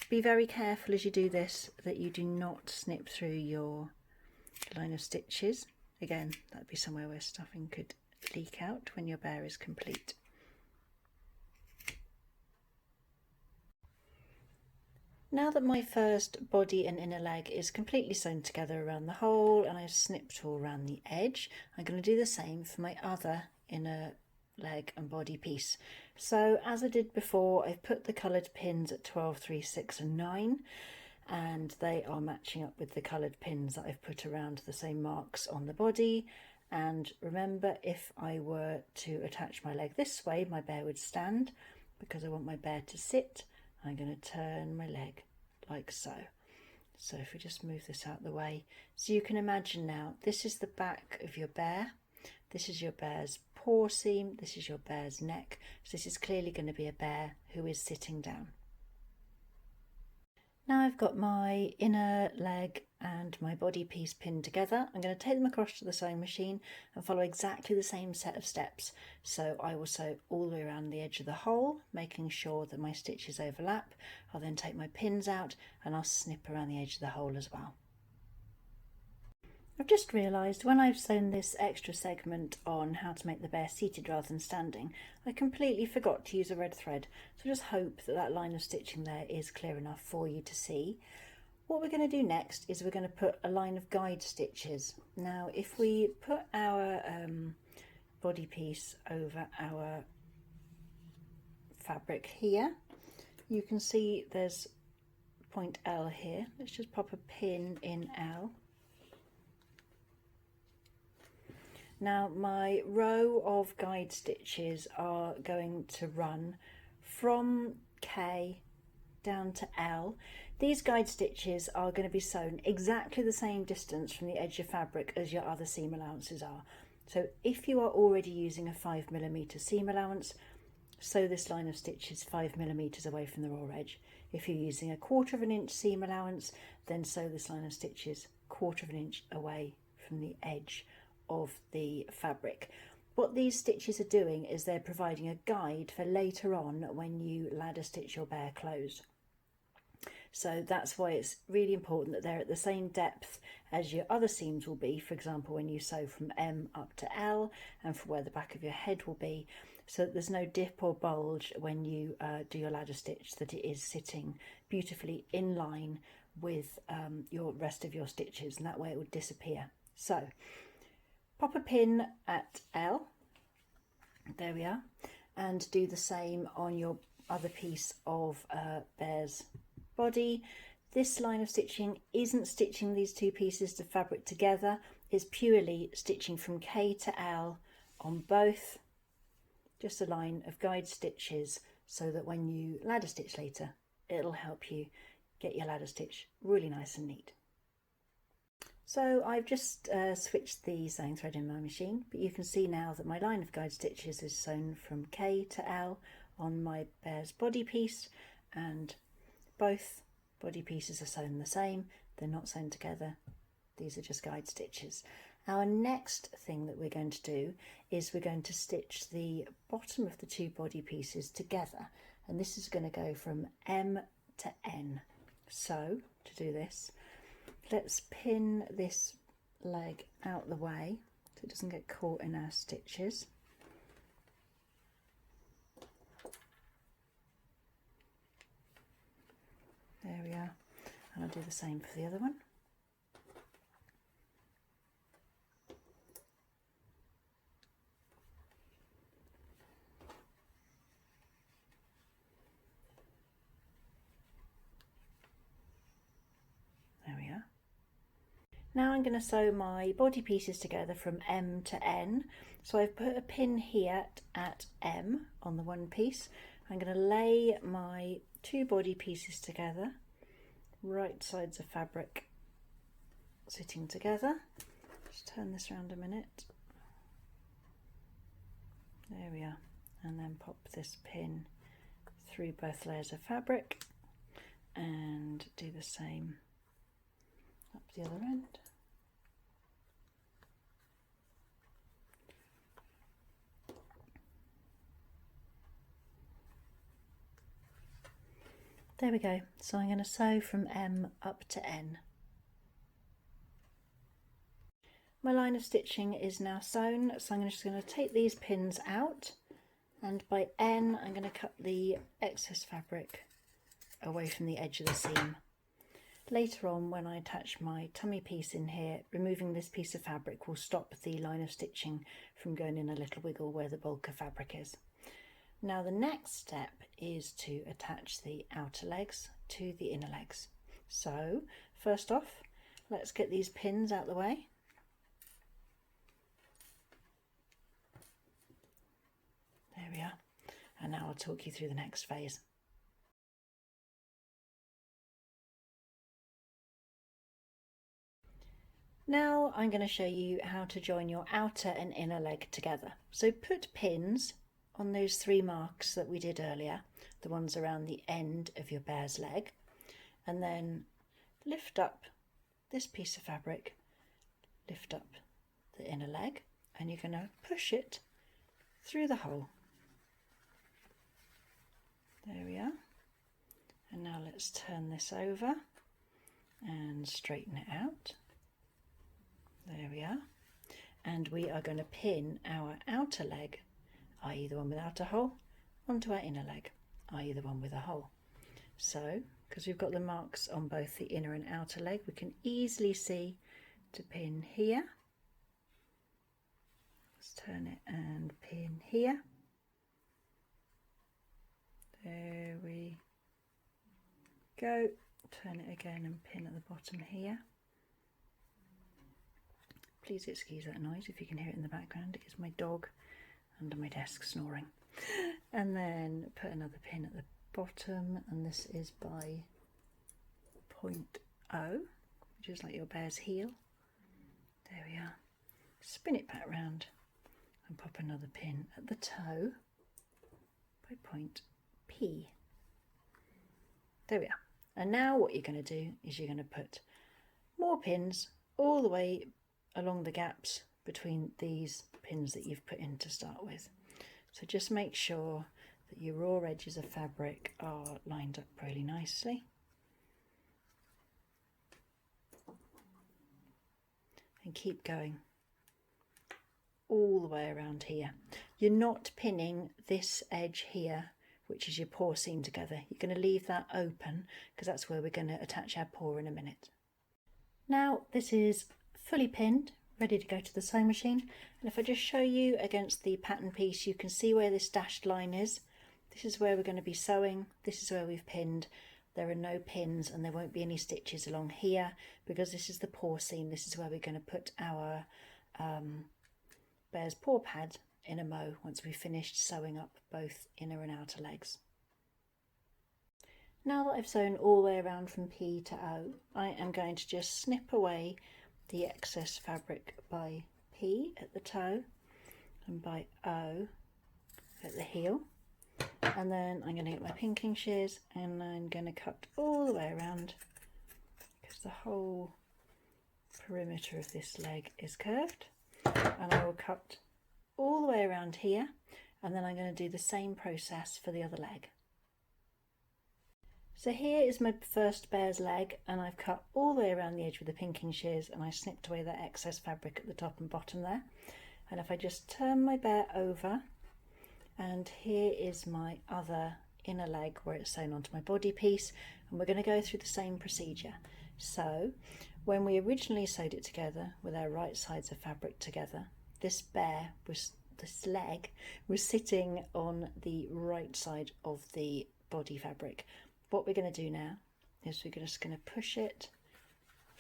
Be very careful as you do this that you do not snip through your line of stitches. Again, that'd be somewhere where stuffing could leak out when your bear is complete. Now that my first body and inner leg is completely sewn together around the hole and I've snipped all around the edge, I'm going to do the same for my other inner leg and body piece. So as I did before, I've put the coloured pins at 12, 3, 6 and 9, and they are matching up with the coloured pins that I've put around the same marks on the body. And remember, if I were to attach my leg this way, my bear would stand. Because I want my bear to sit, I'm going to turn my leg like so. So if we just move this out of the way, so you can imagine now, this is the back of your bear, this is your bear's paw seam, this is your bear's neck, so this is clearly going to be a bear who is sitting down. Now I've got my inner leg and my body piece pinned together, I'm going to take them across to the sewing machine and follow exactly the same set of steps. So I will sew all the way around the edge of the hole, making sure that my stitches overlap. I'll then take my pins out and I'll snip around the edge of the hole as well. I've just realised when I've sewn this extra segment on how to make the bear seated rather than standing, I completely forgot to use a red thread. So just hope that that line of stitching there is clear enough for you to see. What we're going to do next is we're going to put a line of guide stitches. Now if we put our body piece over our fabric here, you can see there's point L here. Let's just pop a pin in L. Now my row of guide stitches are going to run from K down to L. These guide stitches are going to be sewn exactly the same distance from the edge of fabric as your other seam allowances are. So if you are already using a 5mm seam allowance, sew this line of stitches 5mm away from the raw edge. If you're using a 1/4 inch seam allowance, then sew this line of stitches 1/4 inch away from the edge of the fabric. What these stitches are doing is they're providing a guide for later on when you ladder stitch your bear closed. So that's why it's really important that they're at the same depth as your other seams will be, for example when you sew from M up to L and for where the back of your head will be, so that there's no dip or bulge when you do your ladder stitch, that it is sitting beautifully in line with your rest of your stitches, and that way it would disappear. So pop a pin at L, there we are, and do the same on your other piece of bear's body. This line of stitching isn't stitching these two pieces of fabric together, it's purely stitching from K to L on both, just a line of guide stitches so that when you ladder stitch later, it'll help you get your ladder stitch really nice and neat. So I've just switched the sewing thread in my machine, but you can see now that my line of guide stitches is sewn from K to L on my bear's body piece, and both body pieces are sewn the same, they're not sewn together, these are just guide stitches. Our next thing that we're going to do is we're going to stitch the bottom of the two body pieces together, and this is going to go from M to N. So to do this, let's pin this leg out the way so it doesn't get caught in our stitches. There we are, and I'll do the same for the other one. There we are. Now I'm going to sew my body pieces together from M to N. So I've put a pin here at M on the one piece. I'm going to lay my two body pieces together, right sides of fabric sitting together. Just turn this around a minute. There we are. And then pop this pin through both layers of fabric and do the same up the other end. There we go. So I'm going to sew from M up to N. My line of stitching is now sewn, so I'm just going to take these pins out, and by N I'm going to cut the excess fabric away from the edge of the seam. Later on, when I attach my tummy piece in here, removing this piece of fabric will stop the line of stitching from going in a little wiggle where the bulk of fabric is. Now the next step is to attach the outer legs to the inner legs. So first off, let's get these pins out the way. There we are. And now I'll talk you through the next phase. Now I'm going to show you how to join your outer and inner leg together. So put pins on those three marks that we did earlier, the ones around the end of your bear's leg, and then lift up this piece of fabric, lift up the inner leg, and you're going to push it through the hole. There we are. And now let's turn this over and straighten it out. There we are. And we are going to pin our outer leg, i.e. the one without a hole, onto our inner leg, i.e. the one with a hole. So, because we've got the marks on both the inner and outer leg, we can easily see to pin here. Let's turn it and pin here. There we go. Turn it again and pin at the bottom here. Please excuse that noise if you can hear it in the background. It is my dog under my desk snoring. And then put another pin at the bottom, and this is by point O, which is like your bear's heel. There we are. Spin it back round and pop another pin at the toe by point P. There we are. And now what you're going to do is you're going to put more pins all the way along the gaps between these pins that you've put in to start with. So just make sure that your raw edges of fabric are lined up really nicely. And keep going all the way around here. You're not pinning this edge here, which is your paw seam, together. You're going to leave that open because that's where we're going to attach our paw in a minute. Now this is fully pinned, ready to go to the sewing machine. And if I just show you against the pattern piece, you can see where this dashed line is. This is where we're going to be sewing. This is where we've pinned. There are no pins and there won't be any stitches along here because this is the paw seam. This is where we're going to put our bear's paw pad in a mow once we've finished sewing up both inner and outer legs. Now that I've sewn all the way around from P to O, I am going to just snip away the excess fabric by P at the toe and by O at the heel. And then I'm going to get my pinking shears and I'm going to cut all the way around because the whole perimeter of this leg is curved. And I will cut all the way around here, and then I'm going to do the same process for the other leg. So here is my first bear's leg, and I've cut all the way around the edge with the pinking shears, and I snipped away that excess fabric at the top and bottom there. And if I just turn my bear over, and here is my other inner leg where it's sewn onto my body piece, and we're going to go through the same procedure. So when we originally sewed it together with our right sides of fabric together, this leg was sitting on the right side of the body fabric. What we're going to do now is we're just going to push it,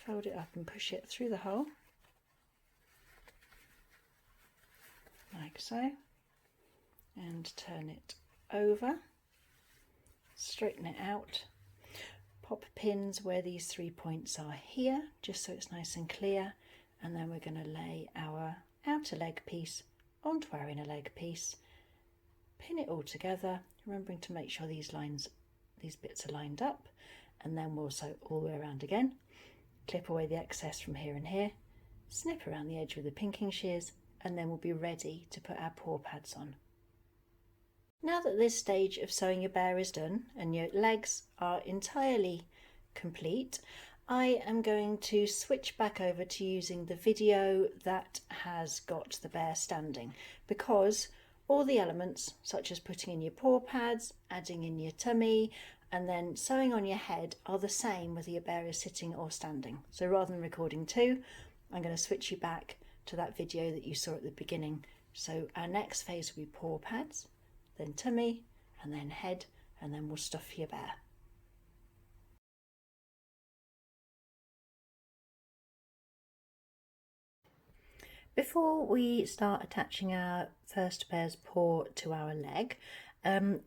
fold it up and push it through the hole, like so, and turn it over, straighten it out, pop pins where these 3 points are here, just so it's nice and clear, and then we're going to lay our outer leg piece onto our inner leg piece, pin it all together, remembering to make sure these bits are lined up, and then we'll sew all the way around again, clip away the excess from here and here, snip around the edge with the pinking shears, and then we'll be ready to put our paw pads on. Now that this stage of sewing your bear is done and your legs are entirely complete, I am going to switch back over to using the video that has got the bear standing, because all the elements, such as putting in your paw pads, adding in your tummy, and then sewing on your head, are the same whether your bear is sitting or standing. So rather than recording two, I'm going to switch you back to that video that you saw at the beginning. So our next phase will be paw pads, then tummy, and then head, and then we'll stuff your bear. Before we start attaching our first bear's paw to our leg,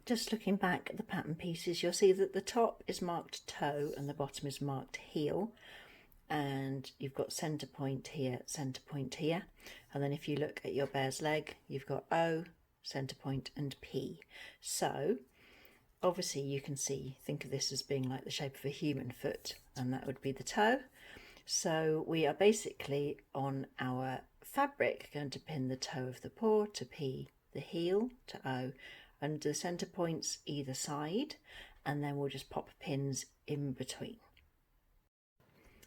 just looking back at the pattern pieces, you'll see that the top is marked toe and the bottom is marked heel, and you've got centre point here, and then if you look at your bear's leg, you've got O, centre point and P. So obviously you can think of this as being like the shape of a human foot, and that would be the toe. So we are basically on our fabric going to pin the toe of the paw to P, the heel to O, and the centre points either side, and then we'll just pop pins in between.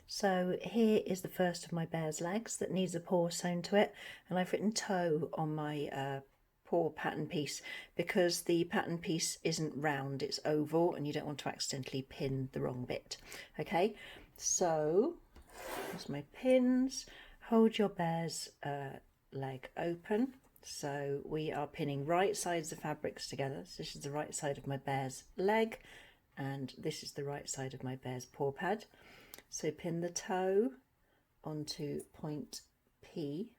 So here is the first of my bear's legs that needs a paw sewn to it, and I've written toe on my paw pattern piece because the pattern piece isn't round, it's oval, and you don't want to accidentally pin the wrong bit. Okay, so here's my pins. Hold your bear's leg open. So we are pinning right sides of fabrics together. So this is the right side of my bear's leg, and this is the right side of my bear's paw pad. So pin the toe onto point P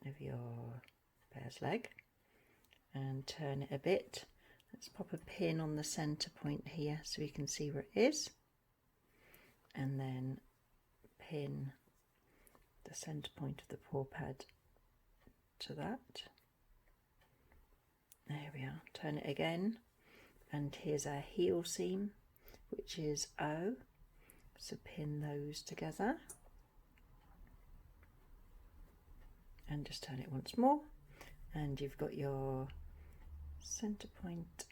of your bear's leg and turn it a bit. Let's pop a pin on the centre point here so we can see where it is, and then pin the centre point of the paw pad to that. There we are. Turn it again, and here's our heel seam, which is O, so pin those together and just turn it once more, and you've got your centre point,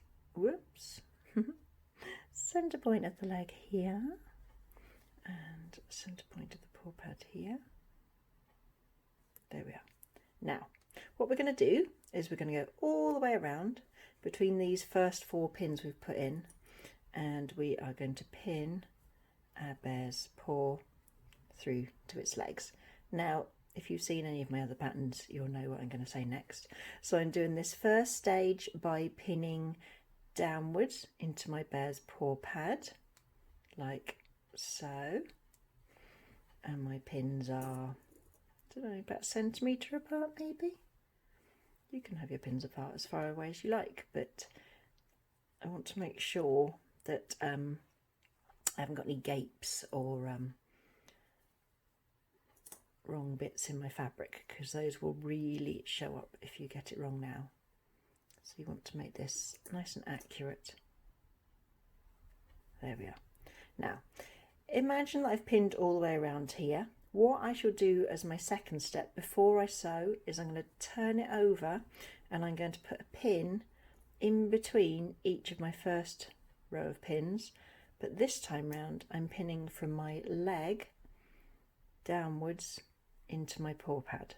centre point of the leg here and centre point of the paw pad here. There we are. Now what we're going to do is we're going to go all the way around between these first 4 pins we've put in, and we are going to pin our bear's paw through to its legs. Now, if you've seen any of my other patterns, you'll know what I'm going to say next. So I'm doing this first stage by pinning downwards into my bear's paw pad, like so. And my pins are, I don't know, about a centimetre apart maybe. You can have your pins apart as far away as you like, but I want to make sure that I haven't got any gapes or wrong bits in my fabric, because those will really show up if you get it wrong now. So you want to make this nice and accurate. There we are. Now, imagine that I've pinned all the way around here. What I shall do as my second step before I sew is I'm going to turn it over and I'm going to put a pin in between each of my first row of pins, but this time round I'm pinning from my leg downwards into my paw pad.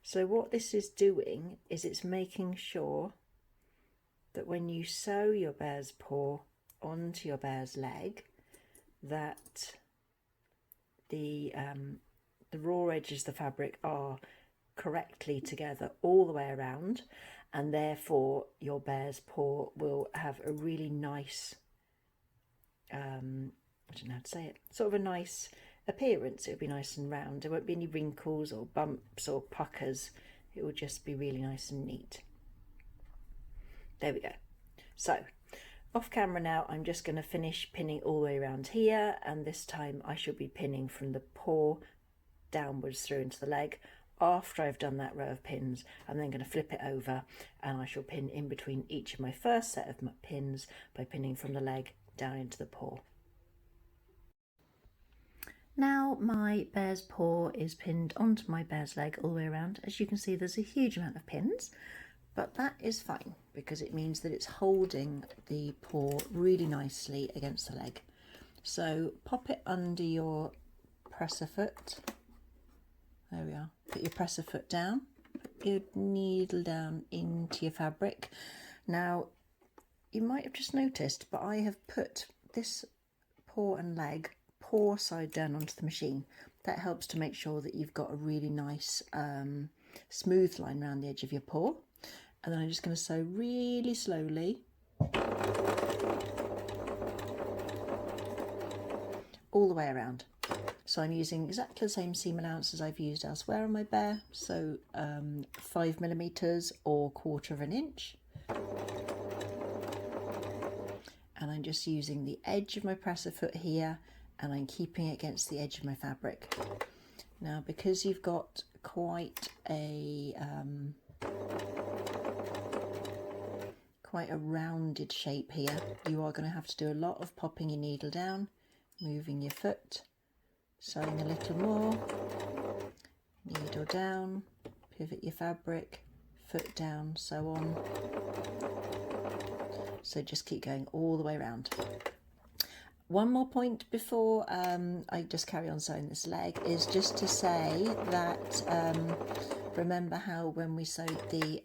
So what this is doing is it's making sure that when you sew your bear's paw onto your bear's leg, that the raw edges of the fabric are correctly together all the way around, and therefore your bear's paw will have a really nice, I don't know how to say it, sort of a nice appearance. It will be nice and round. There won't be any wrinkles or bumps or puckers. It will just be really nice and neat. There we go. So off camera now, I'm just going to finish pinning all the way around here, and this time I shall be pinning from the paw downwards through into the leg. After I've done that row of pins, I'm then going to flip it over and I shall pin in between each of my first set of pins by pinning from the leg down into the paw. Now my bear's paw is pinned onto my bear's leg all the way around. As you can see, there's a huge amount of pins, but that is fine because it means that it's holding the paw really nicely against the leg. So pop it under your presser foot. There we are. Put your presser foot down, put your needle down into your fabric. Now, you might have just noticed, but I have put this paw and leg paw side down onto the machine. That helps to make sure that you've got a really nice smooth line around the edge of your paw. And then I'm just going to sew really slowly all the way around. So I'm using exactly the same seam allowance as I've used elsewhere on my bear, so 5mm or 1/4 inch. And I'm just using the edge of my presser foot here, and I'm keeping it against the edge of my fabric. Now, because you've got quite a rounded shape here, you are going to have to do a lot of popping your needle down, moving your foot, sewing a little more, needle down, pivot your fabric, foot down, so on. So just keep going all the way around. One more point before I just carry on sewing this leg is just to say that remember how when we sewed the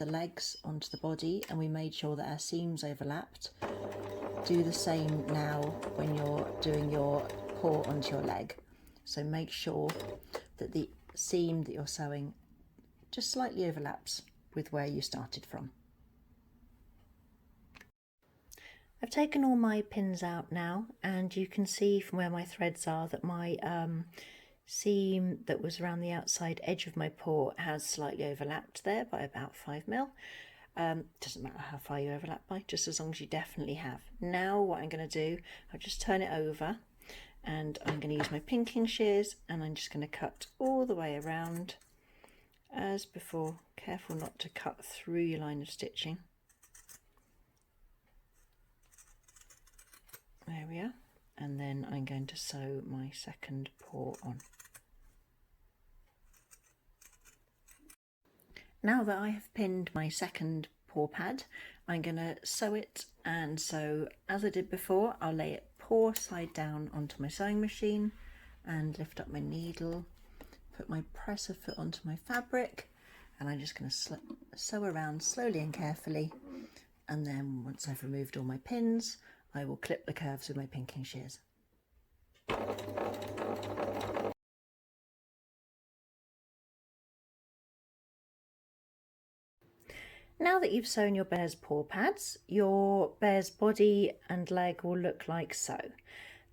legs onto the body and we made sure that our seams overlapped? Do the same now when you're doing your paw onto your leg. So make sure that the seam that you're sewing just slightly overlaps with where you started from. I've taken all my pins out now, and you can see from where my threads are that my seam that was around the outside edge of my paw has slightly overlapped there by about 5mm. Doesn't matter how far you overlap by, just as long as you definitely have. Now what I'm going to do, I'll just turn it over and I'm going to use my pinking shears, and I'm just going to cut all the way around as before. Careful not to cut through your line of stitching. There we are. And then I'm going to sew my second paw on. Now that I have pinned my second paw pad, I'm going to sew it, and so as I did before, I'll lay it paw side down onto my sewing machine and lift up my needle, put my presser foot onto my fabric, and I'm just going to sew around slowly and carefully, and then once I've removed all my pins, I will clip the curves with my pinking shears. Now that you've sewn your bear's paw pads, your bear's body and leg will look like so.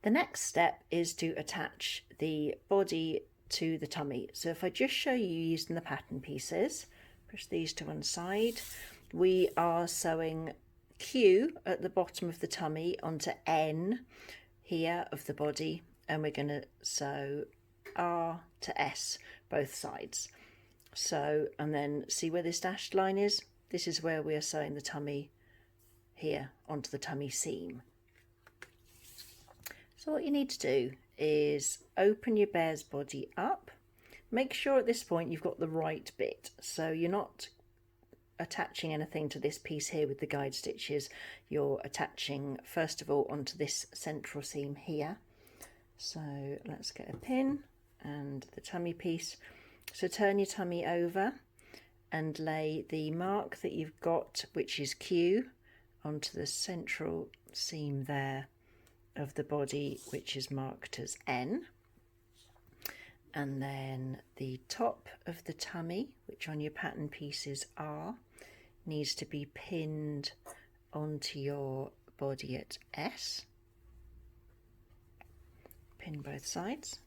The next step is to attach the body to the tummy. So if I just show you using the pattern pieces, push these to one side, we are sewing Q at the bottom of the tummy onto N here of the body, and we're going to sew R to S both sides. So, and then see where this dashed line is? This is where we are sewing the tummy here onto the tummy seam. So what you need to do is open your bear's body up. Make sure at this point you've got the right bit, so you're not attaching anything to this piece here with the guide stitches. You're attaching first of all onto this central seam here. So let's get a pin and the tummy piece. So turn your tummy over and lay the mark that you've got, which is Q, onto the central seam there of the body, which is marked as N. And then the top of the tummy, which on your pattern piece is R, needs to be pinned onto your body at S. Pin both sides.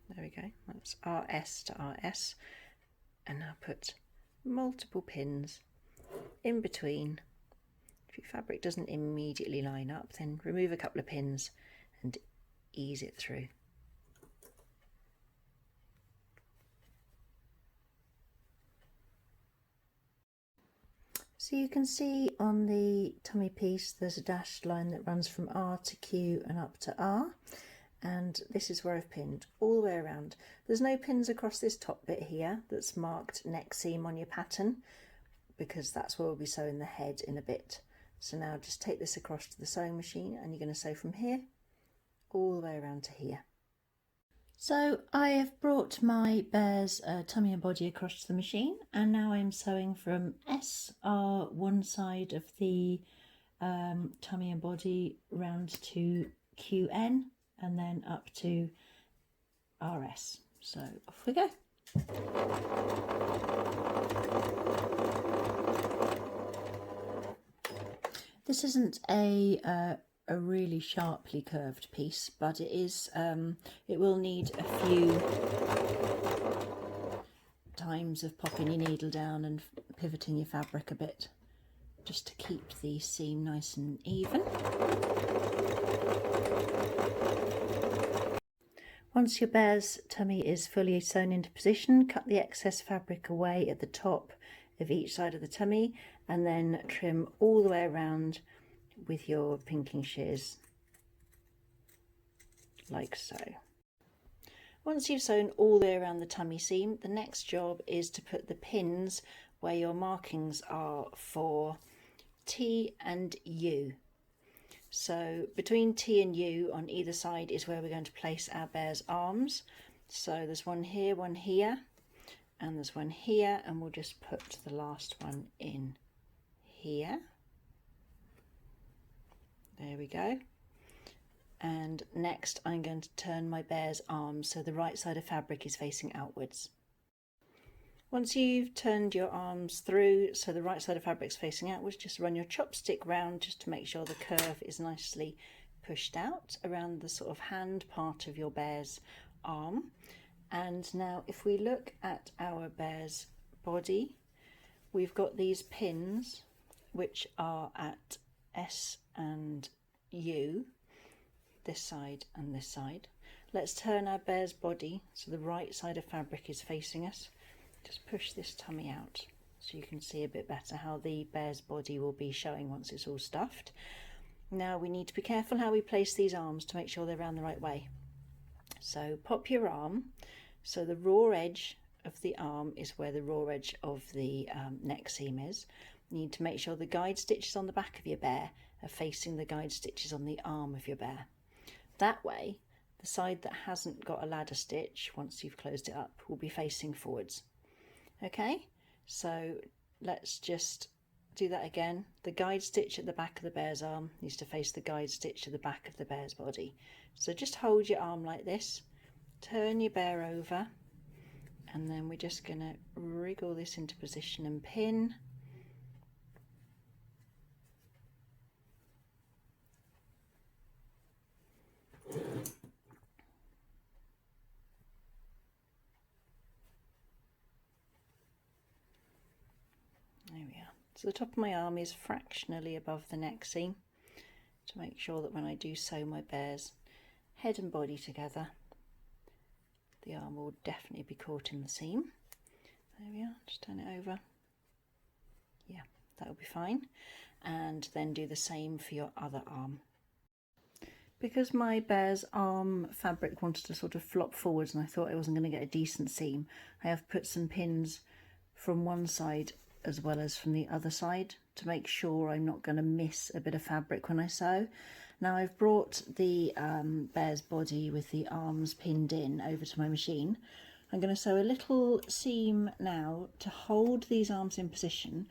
There we go, that's RS to RS. And now put multiple pins in between. If your fabric doesn't immediately line up, then remove a couple of pins and ease it through. So you can see on the tummy piece there's a dashed line that runs from R to Q and up to R, and this is where I've pinned all the way around. There's no pins across this top bit here that's marked neck seam on your pattern, because that's where we'll be sewing the head in a bit. So now just take this across to the sewing machine and you're going to sew from here all the way around to here. So I have brought my bear's tummy and body across to the machine, and now I'm sewing from SR one side of the tummy and body round to QN and then up to RS. So off we go. This isn't a really sharply curved piece, but it is. It will need a few times of popping your needle down and pivoting your fabric a bit, just to keep the seam nice and even. Once your bear's tummy is fully sewn into position, cut the excess fabric away at the top of each side of the tummy and then trim all the way around with your pinking shears, like so. Once you've sewn all the way around the tummy seam, the next job is to put the pins where your markings are for T and U. So between T and U on either side is where we're going to place our bear's arms. So there's one here, and there's one here, and we'll just put the last one in here. There we go. And next I'm going to turn my bear's arms so the right side of fabric is facing outwards. Once you've turned your arms through so the right side of fabric is facing outwards, just run your chopstick round just to make sure the curve is nicely pushed out around the sort of hand part of your bear's arm. And now if we look at our bear's body, we've got these pins which are at S and U, this side and this side. Let's turn our bear's body so the right side of fabric is facing us. Just push this tummy out so you can see a bit better how the bear's body will be showing once it's all stuffed. Now we need to be careful how we place these arms to make sure they're round the right way. So pop your arm so the raw edge of the arm is where the raw edge of the neck seam is. You need to make sure the guide stitches on the back of your bear are facing the guide stitches on the arm of your bear. That way the side that hasn't got a ladder stitch, once you've closed it up, will be facing forwards. Okay, so let's just do that again. The guide stitch at the back of the bear's arm needs to face the guide stitch at the back of the bear's body. So just hold your arm like this, turn your bear over and then we're just going to wriggle this into position and pin. There we are. So the top of my arm is fractionally above the neck seam to make sure that when I do sew my bear's head and body together, the arm will definitely be caught in the seam. There we are, just turn it over. Yeah, that'll be fine. And then do the same for your other arm. Because my bear's arm fabric wanted to sort of flop forwards and I thought I wasn't going to get a decent seam, I have put some pins from one side as well as from the other side to make sure I'm not going to miss a bit of fabric when I sew. Now I've brought the bear's body with the arms pinned in over to my machine. I'm going to sew a little seam now to hold these arms in position.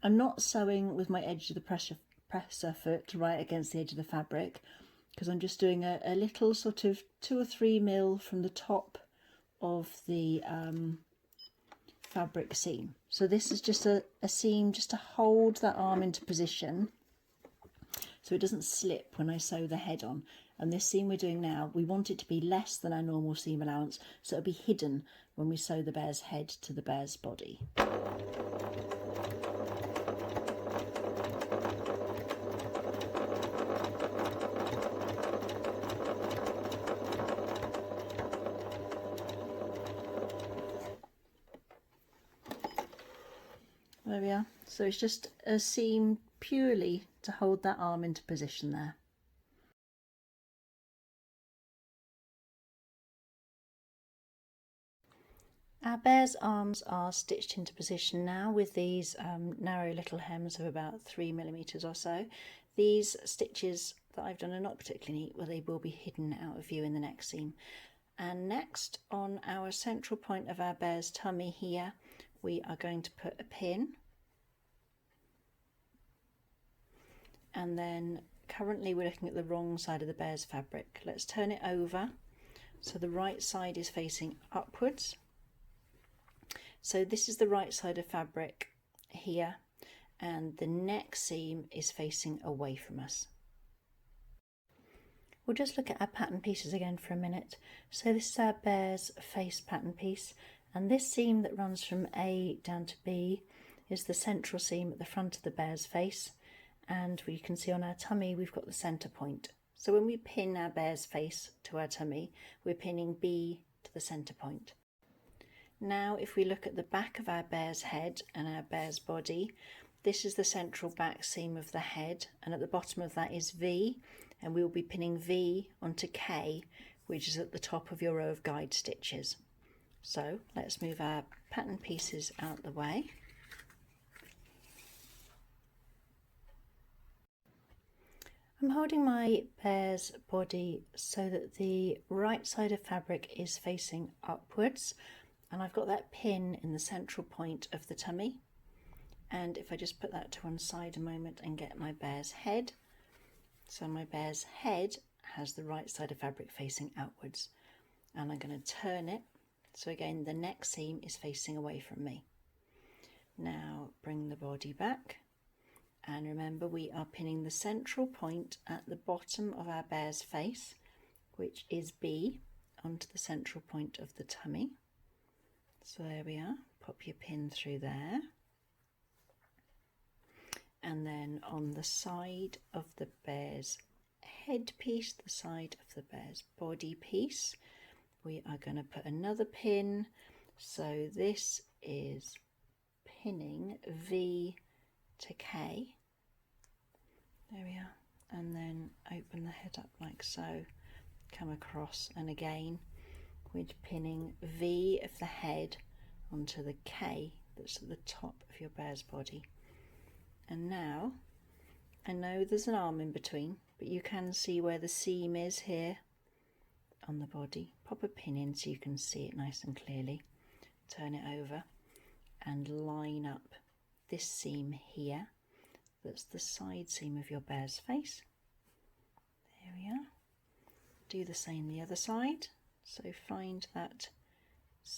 I'm not sewing with my edge of the presser foot right against the edge of the fabric, because I'm just doing a little sort of 2 or 3 mil from the top of the fabric seam. So this is just a seam just to hold that arm into position so it doesn't slip when I sew the head on. And this seam we're doing now, we want it to be less than our normal seam allowance, so it'll be hidden when we sew the bear's head to the bear's body. There we are. So it's just a seam purely to hold that arm into position there. Our bear's arms are stitched into position now with these narrow little hems of about 3mm or so. These stitches that I've done are not particularly neat, but they will be hidden out of view in the next seam. And next, on our central point of our bear's tummy here, we are going to put a pin. And then currently we're looking at the wrong side of the bear's fabric. Let's turn it over so the right side is facing upwards. So this is the right side of fabric here, and the neck seam is facing away from us. We'll just look at our pattern pieces again for a minute. So this is our bear's face pattern piece, and this seam that runs from A down to B is the central seam at the front of the bear's face, and we can see on our tummy we've got the center point. So when we pin our bear's face to our tummy, we're pinning B to the center point. Now if we look at the back of our bear's head and our bear's body, this is the central back seam of the head, and at the bottom of that is V, and we will be pinning V onto K, which is at the top of your row of guide stitches. So let's move our pattern pieces out the way. I'm holding my bear's body so that the right side of fabric is facing upwards, and I've got that pin in the central point of the tummy. And if I just put that to one side a moment and get my bear's head, so my bear's head has the right side of fabric facing outwards, and I'm going to turn it so again the neck seam is facing away from me. Now bring the body back, and remember we are pinning the central point at the bottom of our bear's face, which is B, onto the central point of the tummy. So there we are, pop your pin through there. And then on the side of the bear's head piece, the side of the bear's body piece, we are going to put another pin. So this is pinning V to K. There we are. And then open the head up like so, come across, and again we're pinning V of the head onto the K that's at the top of your bear's body. And now, I know there's an arm in between, but you can see where the seam is here on the body. Pop a pin in so you can see it nice and clearly. Turn it over and line up this seam here. That's the side seam of your bear's face. There we are. Do the same the other side. So find that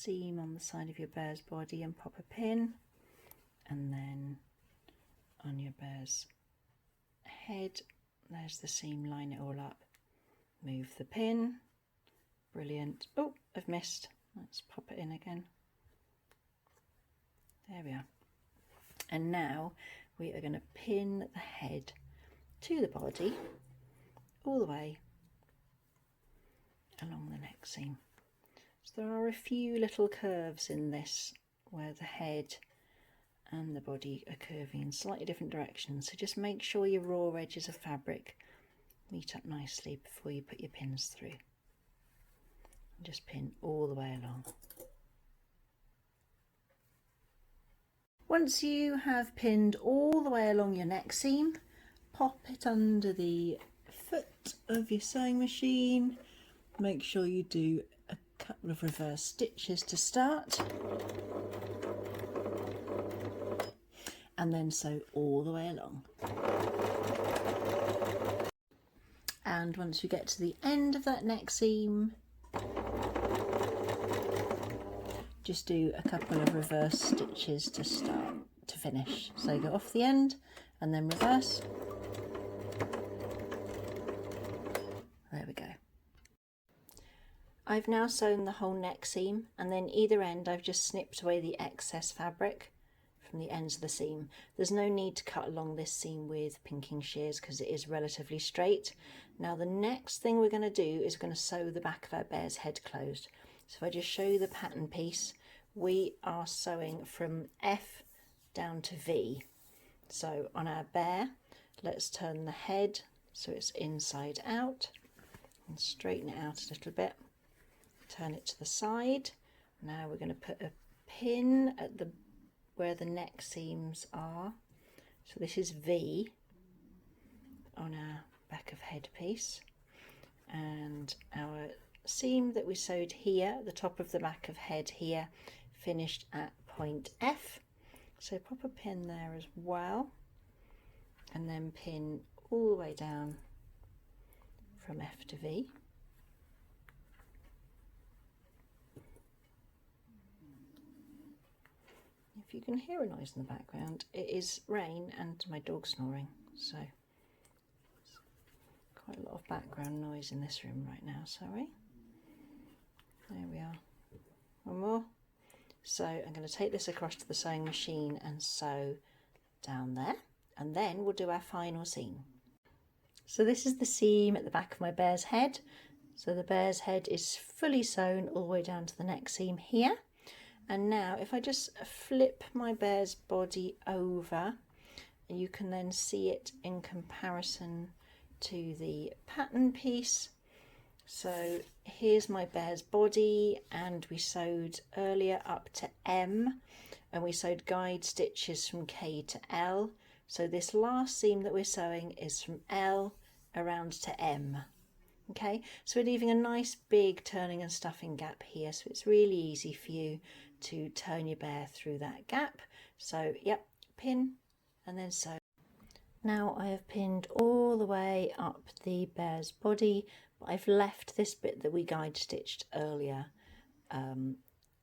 seam on the side of your bear's body and pop a pin, and then on your bear's head, there's the seam, line it all up, move the pin, brilliant. Oh, I've missed, let's pop it in again. There we are. And now we are going to pin the head to the body all the way along the neck seam. So there are a few little curves in this where the head and the body are curving in slightly different directions, so just make sure your raw edges of fabric meet up nicely before you put your pins through. And just pin all the way along. Once you have pinned all the way along your neck seam, pop it under the foot of your sewing machine. Make sure you do a couple of reverse stitches to start, and then sew all the way along. And once you get to the end of that neck seam, just do a couple of reverse stitches to start, to finish. So go off the end and then reverse. There we go. I've now sewn the whole neck seam, and then either end I've just snipped away the excess fabric from the ends of the seam. There's no need to cut along this seam with pinking shears because it is relatively straight. Now the next thing we're going to do is we're going to sew the back of our bear's head closed. So if I just show you the pattern piece, we are sewing from F down to V. So on our bear, let's turn the head so it's inside out and straighten it out a little bit. Turn it to the side. Now we're going to put a pin at where the neck seams are. So this is V on our back of head piece, and our seam that we sewed here at the top of the back of head here finished at point F. So pop a pin there as well, and then pin all the way down from F to V. If you can hear a noise in the background, it is rain and my dog snoring, so quite a lot of background noise in this room right now, sorry. There we are. One more. So I'm going to take this across to the sewing machine and sew down there, and then we'll do our final seam. So this is the seam at the back of my bear's head. So the bear's head is fully sewn all the way down to the neck seam here. And now if I just flip my bear's body over, you can then see it in comparison to the pattern piece. So here's my bear's body, and we sewed earlier up to M, and we sewed guide stitches from K to L. So this last seam that we're sewing is from L around to M. Okay, so we're leaving a nice big turning and stuffing gap here, so it's really easy for you to turn your bear through that gap. So yep, pin and then sew. Now I have pinned all the way up the bear's body, but I've left this bit that we guide stitched earlier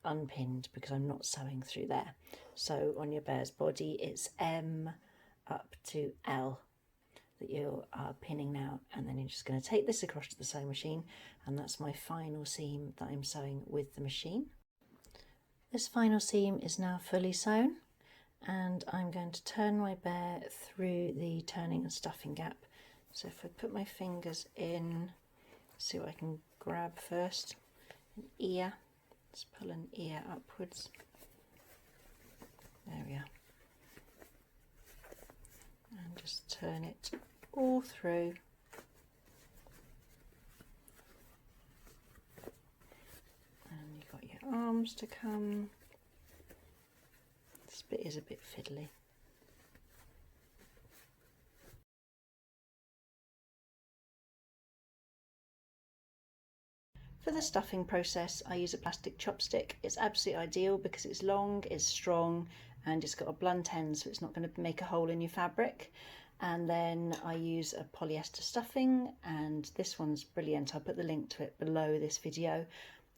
unpinned because I'm not sewing through there. So on your bear's body it's M up to L that you are pinning now, and then you're just going to take this across to the sewing machine, and that's my final seam that I'm sewing with the machine. This final seam is now fully sewn, and I'm going to turn my bear through the turning and stuffing gap. So if I put my fingers in, see what I can grab first. An ear, let's pull an ear upwards. There we are. And just turn it all through. And you've got your arms to come. This bit is a bit fiddly. For the stuffing process, I use a plastic chopstick. It's absolutely ideal because it's long, it's strong, and it's got a blunt end, so it's not going to make a hole in your fabric. And then I use a polyester stuffing, and this one's brilliant. I'll put the link to it below this video.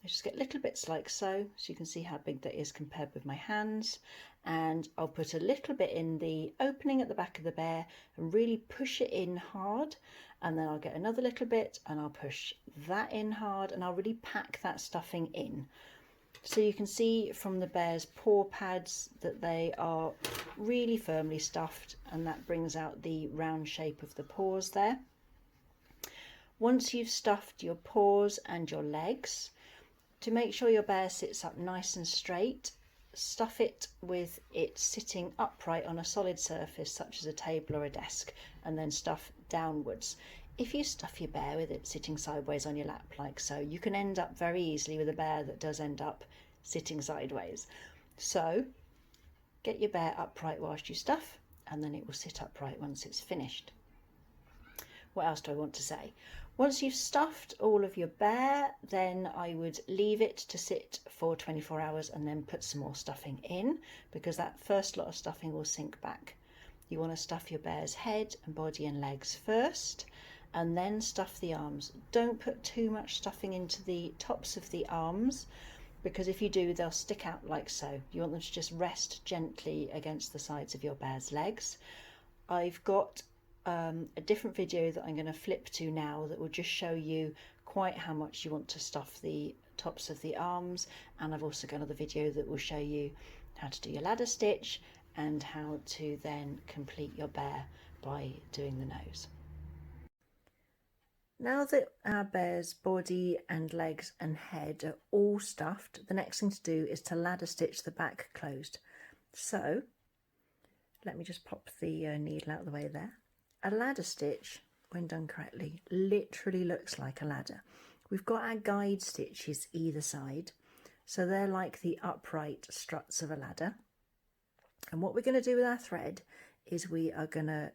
I just get little bits like so you can see how big that is compared with my hands, and I'll put a little bit in the opening at the back of the bear and really push it in hard, and then I'll get another little bit and I'll push that in hard, and I'll really pack that stuffing in. So you can see from the bear's paw pads that they are really firmly stuffed, and that brings out the round shape of the paws there. Once you've stuffed your paws and your legs, to make sure your bear sits up nice and straight, stuff it with it sitting upright on a solid surface such as a table or a desk, and then stuff downwards. If you stuff your bear with it sitting sideways on your lap like so, you can end up very easily with a bear that does end up sitting sideways. So get your bear upright whilst you stuff, and then it will sit upright once it's finished. What else do I want to say? Once you've stuffed all of your bear, then I would leave it to sit for 24 hours and then put some more stuffing in, because that first lot of stuffing will sink back. You want to stuff your bear's head and body and legs first, and then stuff the arms. Don't put too much stuffing into the tops of the arms, because if you do, they'll stick out like so. You want them to just rest gently against the sides of your bear's legs. I've got a different video that I'm going to flip to now that will just show you quite how much you want to stuff the tops of the arms, and I've also got another video that will show you how to do your ladder stitch and how to then complete your bear by doing the nose. Now that our bear's body and legs and head are all stuffed, the next thing to do is to ladder stitch the back closed. So let me just pop the needle out of the way there. A ladder stitch, when done correctly, literally looks like a ladder. We've got our guide stitches either side, so they're like the upright struts of a ladder. And what we're going to do with our thread is we are going to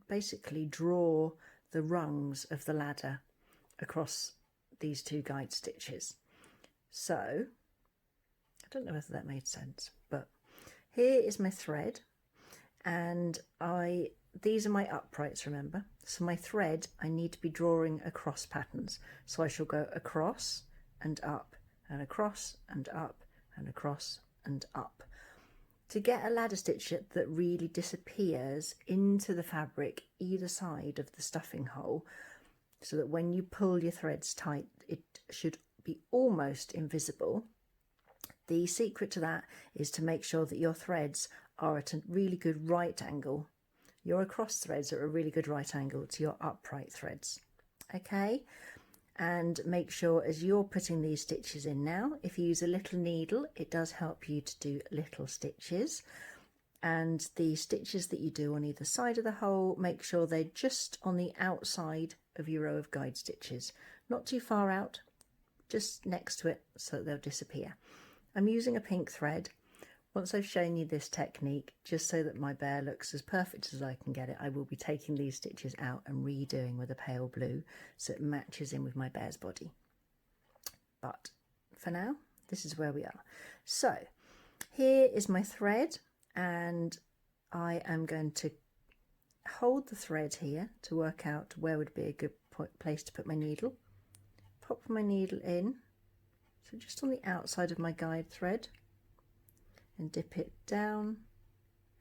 basically draw the rungs of the ladder across these two guide stitches. So I don't know whether that made sense, but here is my thread, and these are my uprights, remember. So my thread, I need to be drawing across patterns. So I shall go across and up and across and up and across and up. To get a ladder stitch that really disappears into the fabric either side of the stuffing hole, so that when you pull your threads tight, it should be almost invisible. The secret to that is to make sure that your threads are at a really good right angle. Your across threads are at a really good right angle to your upright threads. Okay, and make sure as you're putting these stitches in now, if you use a little needle, it does help you to do little stitches. And the stitches that you do on either side of the hole, make sure they're just on the outside of your row of guide stitches, not too far out, just next to it so that they'll disappear. I'm using a pink thread. Once I've shown you this technique, just so that my bear looks as perfect as I can get it, I will be taking these stitches out and redoing with a pale blue so it matches in with my bear's body. But for now, this is where we are. So here is my thread, and I am going to hold the thread here to work out where would be a good place to put my needle. Pop my needle in, so just on the outside of my guide thread, and dip it down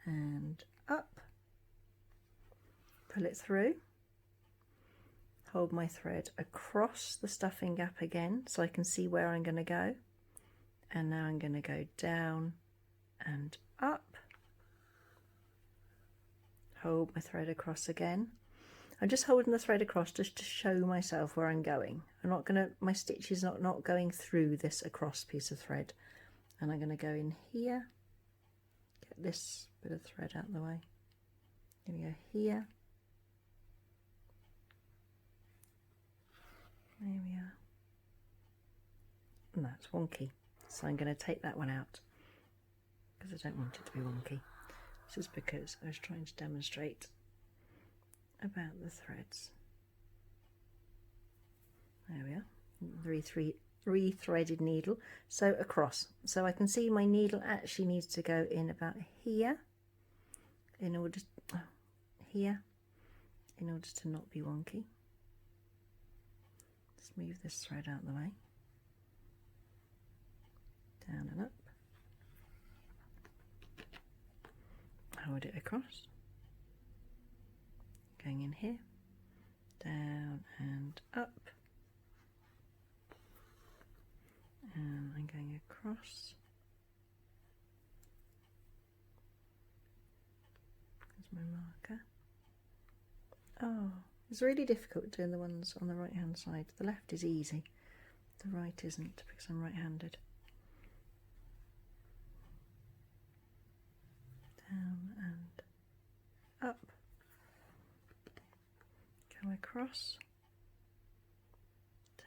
and up, pull it through, hold my thread across the stuffing gap again so I can see where I'm going to go, and now I'm going to go down and up, hold my thread across again. I'm just holding the thread across just to show myself where I'm going. My stitch is not going through this across piece of thread. And I'm going to go in here, get this bit of thread out of the way. I'm going to go here. There we are. And that's wonky. So I'm going to take that one out because I don't want it to be wonky. This is because I was trying to demonstrate about the threads. There we are. Three-threaded needle, so across. So I can see my needle actually needs to go in about here in order to not be wonky. Let's move this thread out of the way. down and up, hold it across, going in here, down and up, and I'm going across. There's my marker. Oh, it's really difficult doing the ones on the right hand side. The left is easy, the right isn't because I'm right-handed. Down and up, go across,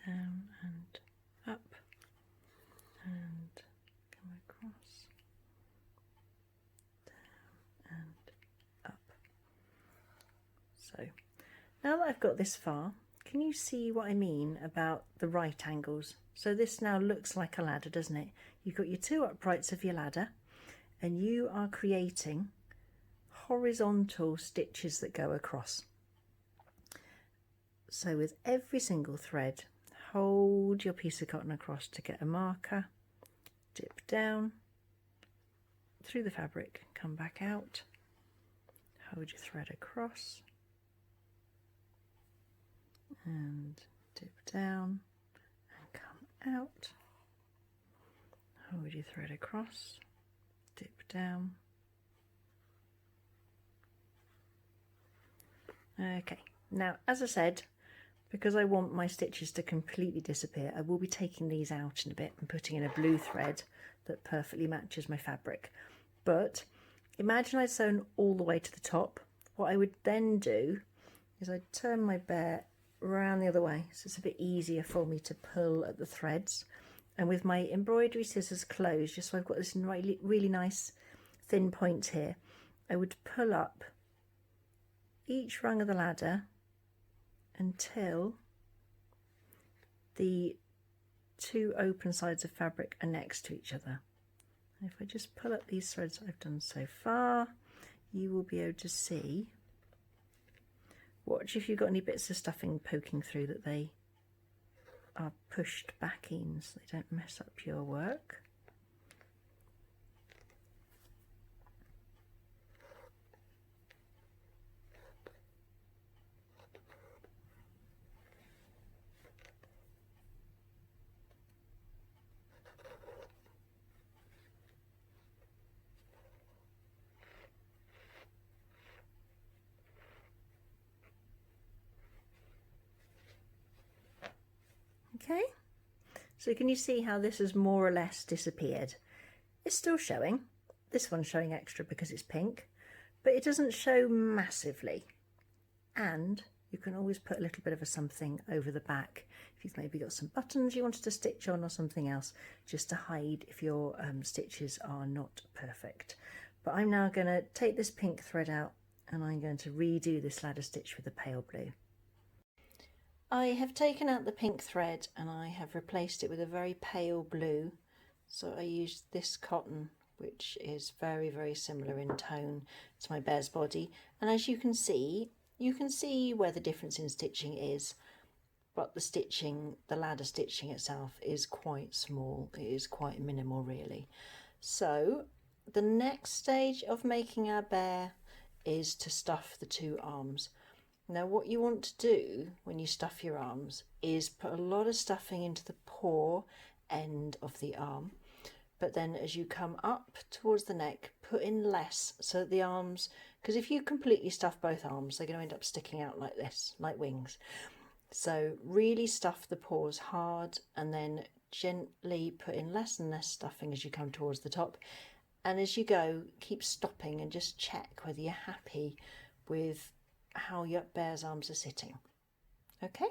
down and up, and come across, down and up. So now that I've got this far, can you see what I mean about the right angles? So this now looks like a ladder, doesn't it? You've got your two uprights of your ladder and you are creating horizontal stitches that go across. So with every single thread, hold your piece of cotton across to get a marker, dip down through the fabric, come back out, hold your thread across and dip down and come out, hold your thread across, dip down. Okay, now as I said, because I want my stitches to completely disappear, I will be taking these out in a bit and putting in a blue thread that perfectly matches my fabric. But imagine I'd sewn all the way to the top. What I would then do is I'd turn my bear around the other way, so it's a bit easier for me to pull at the threads. And with my embroidery scissors closed, just so I've got this really nice thin point here, I would pull up each rung of the ladder until the two open sides of fabric are next to each other. And if I just pull up these threads I've done so far, you will be able to see. Watch if you've got any bits of stuffing poking through that they are pushed back in so they don't mess up your work. Okay, so can you see how this has more or less disappeared? It's still showing. This one's showing extra because it's pink, but it doesn't show massively. And you can always put a little bit of a something over the back if you've maybe got some buttons you wanted to stitch on or something else, just to hide if your stitches are not perfect. But I'm now going to take this pink thread out and I'm going to redo this ladder stitch with a pale blue. I have taken out the pink thread and I have replaced it with a very pale blue. So I used this cotton, which is very similar in tone to my bear's body. And as you can see where the difference in stitching is, but the stitching, the ladder stitching itself is quite small. It is quite minimal really. So the next stage of making our bear is to stuff the two arms. Now what you want to do when you stuff your arms is put a lot of stuffing into the paw end of the arm, but then as you come up towards the neck, put in less so that the arms, because if you completely stuff both arms, they're going to end up sticking out like this, like wings. So really stuff the paws hard and then gently put in less and less stuffing as you come towards the top. And as you go, keep stopping and just check whether you're happy with how your bear's arms are sitting. Okay?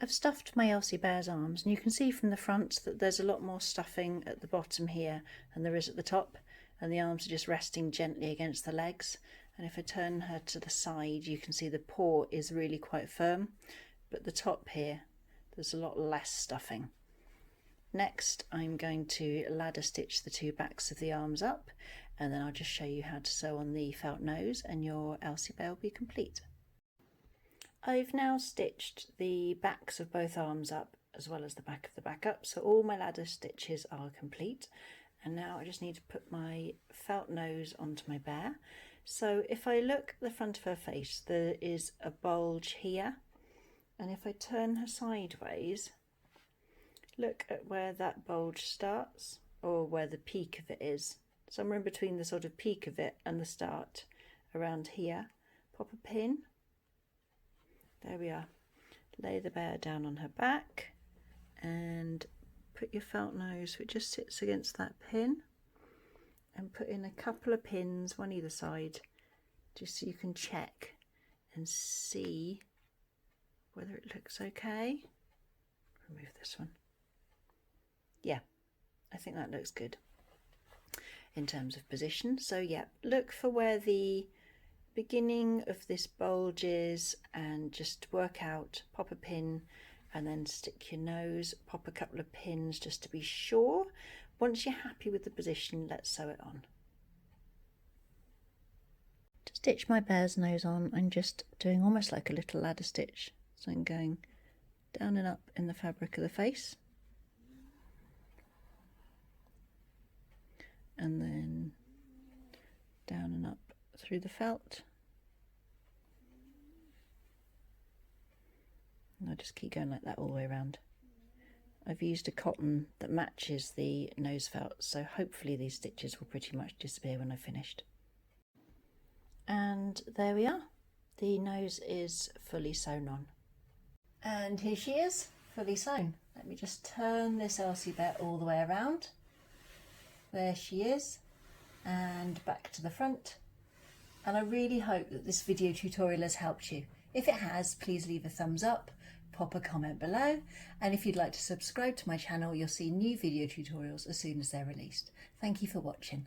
I've stuffed my Elsie Bear's arms and you can see from the front that there's a lot more stuffing at the bottom here than there is at the top, and the arms are just resting gently against the legs. And if I turn her to the side, you can see the paw is really quite firm, but the top here there's a lot less stuffing. Next I'm going to ladder stitch the two backs of the arms up, and then I'll just show you how to sew on the felt nose and your Elsie Bear will be complete. I've now stitched the backs of both arms up as well as the back of the backup. So all my ladder stitches are complete. And now I just need to put my felt nose onto my bear. So if I look at the front of her face, there is a bulge here. And if I turn her sideways, look at where that bulge starts, or where the peak of it is. Somewhere in between the sort of peak of it and the start, around here. Pop a pin. There we are. Lay the bear down on her back and put your felt nose, which just sits against that pin, and put in a couple of pins, one either side, just so you can check and see whether it looks okay. Remove this one. Yeah, I think that looks good in terms of position. So yeah, look for where the beginning of this bulge is and just work out, pop a pin and then stick your nose, pop a couple of pins just to be sure. Once you're happy with the position, let's sew it on. To stitch my bear's nose on, I'm just doing almost like a little ladder stitch. So I'm going down and up in the fabric of the face, and then down and up through the felt. And I just keep going like that all the way around. I've used a cotton that matches the nose felt, so hopefully these stitches will pretty much disappear when I've finished. And there we are. The nose is fully sewn on. And here she is, fully sewn. Let me just turn this Elsie Bear all the way around. There she is, and back to the front. And I really hope that this video tutorial has helped you. If it has, please leave a thumbs up, pop a comment below, and if you'd like to subscribe to my channel, you'll see new video tutorials as soon as they're released. Thank you for watching.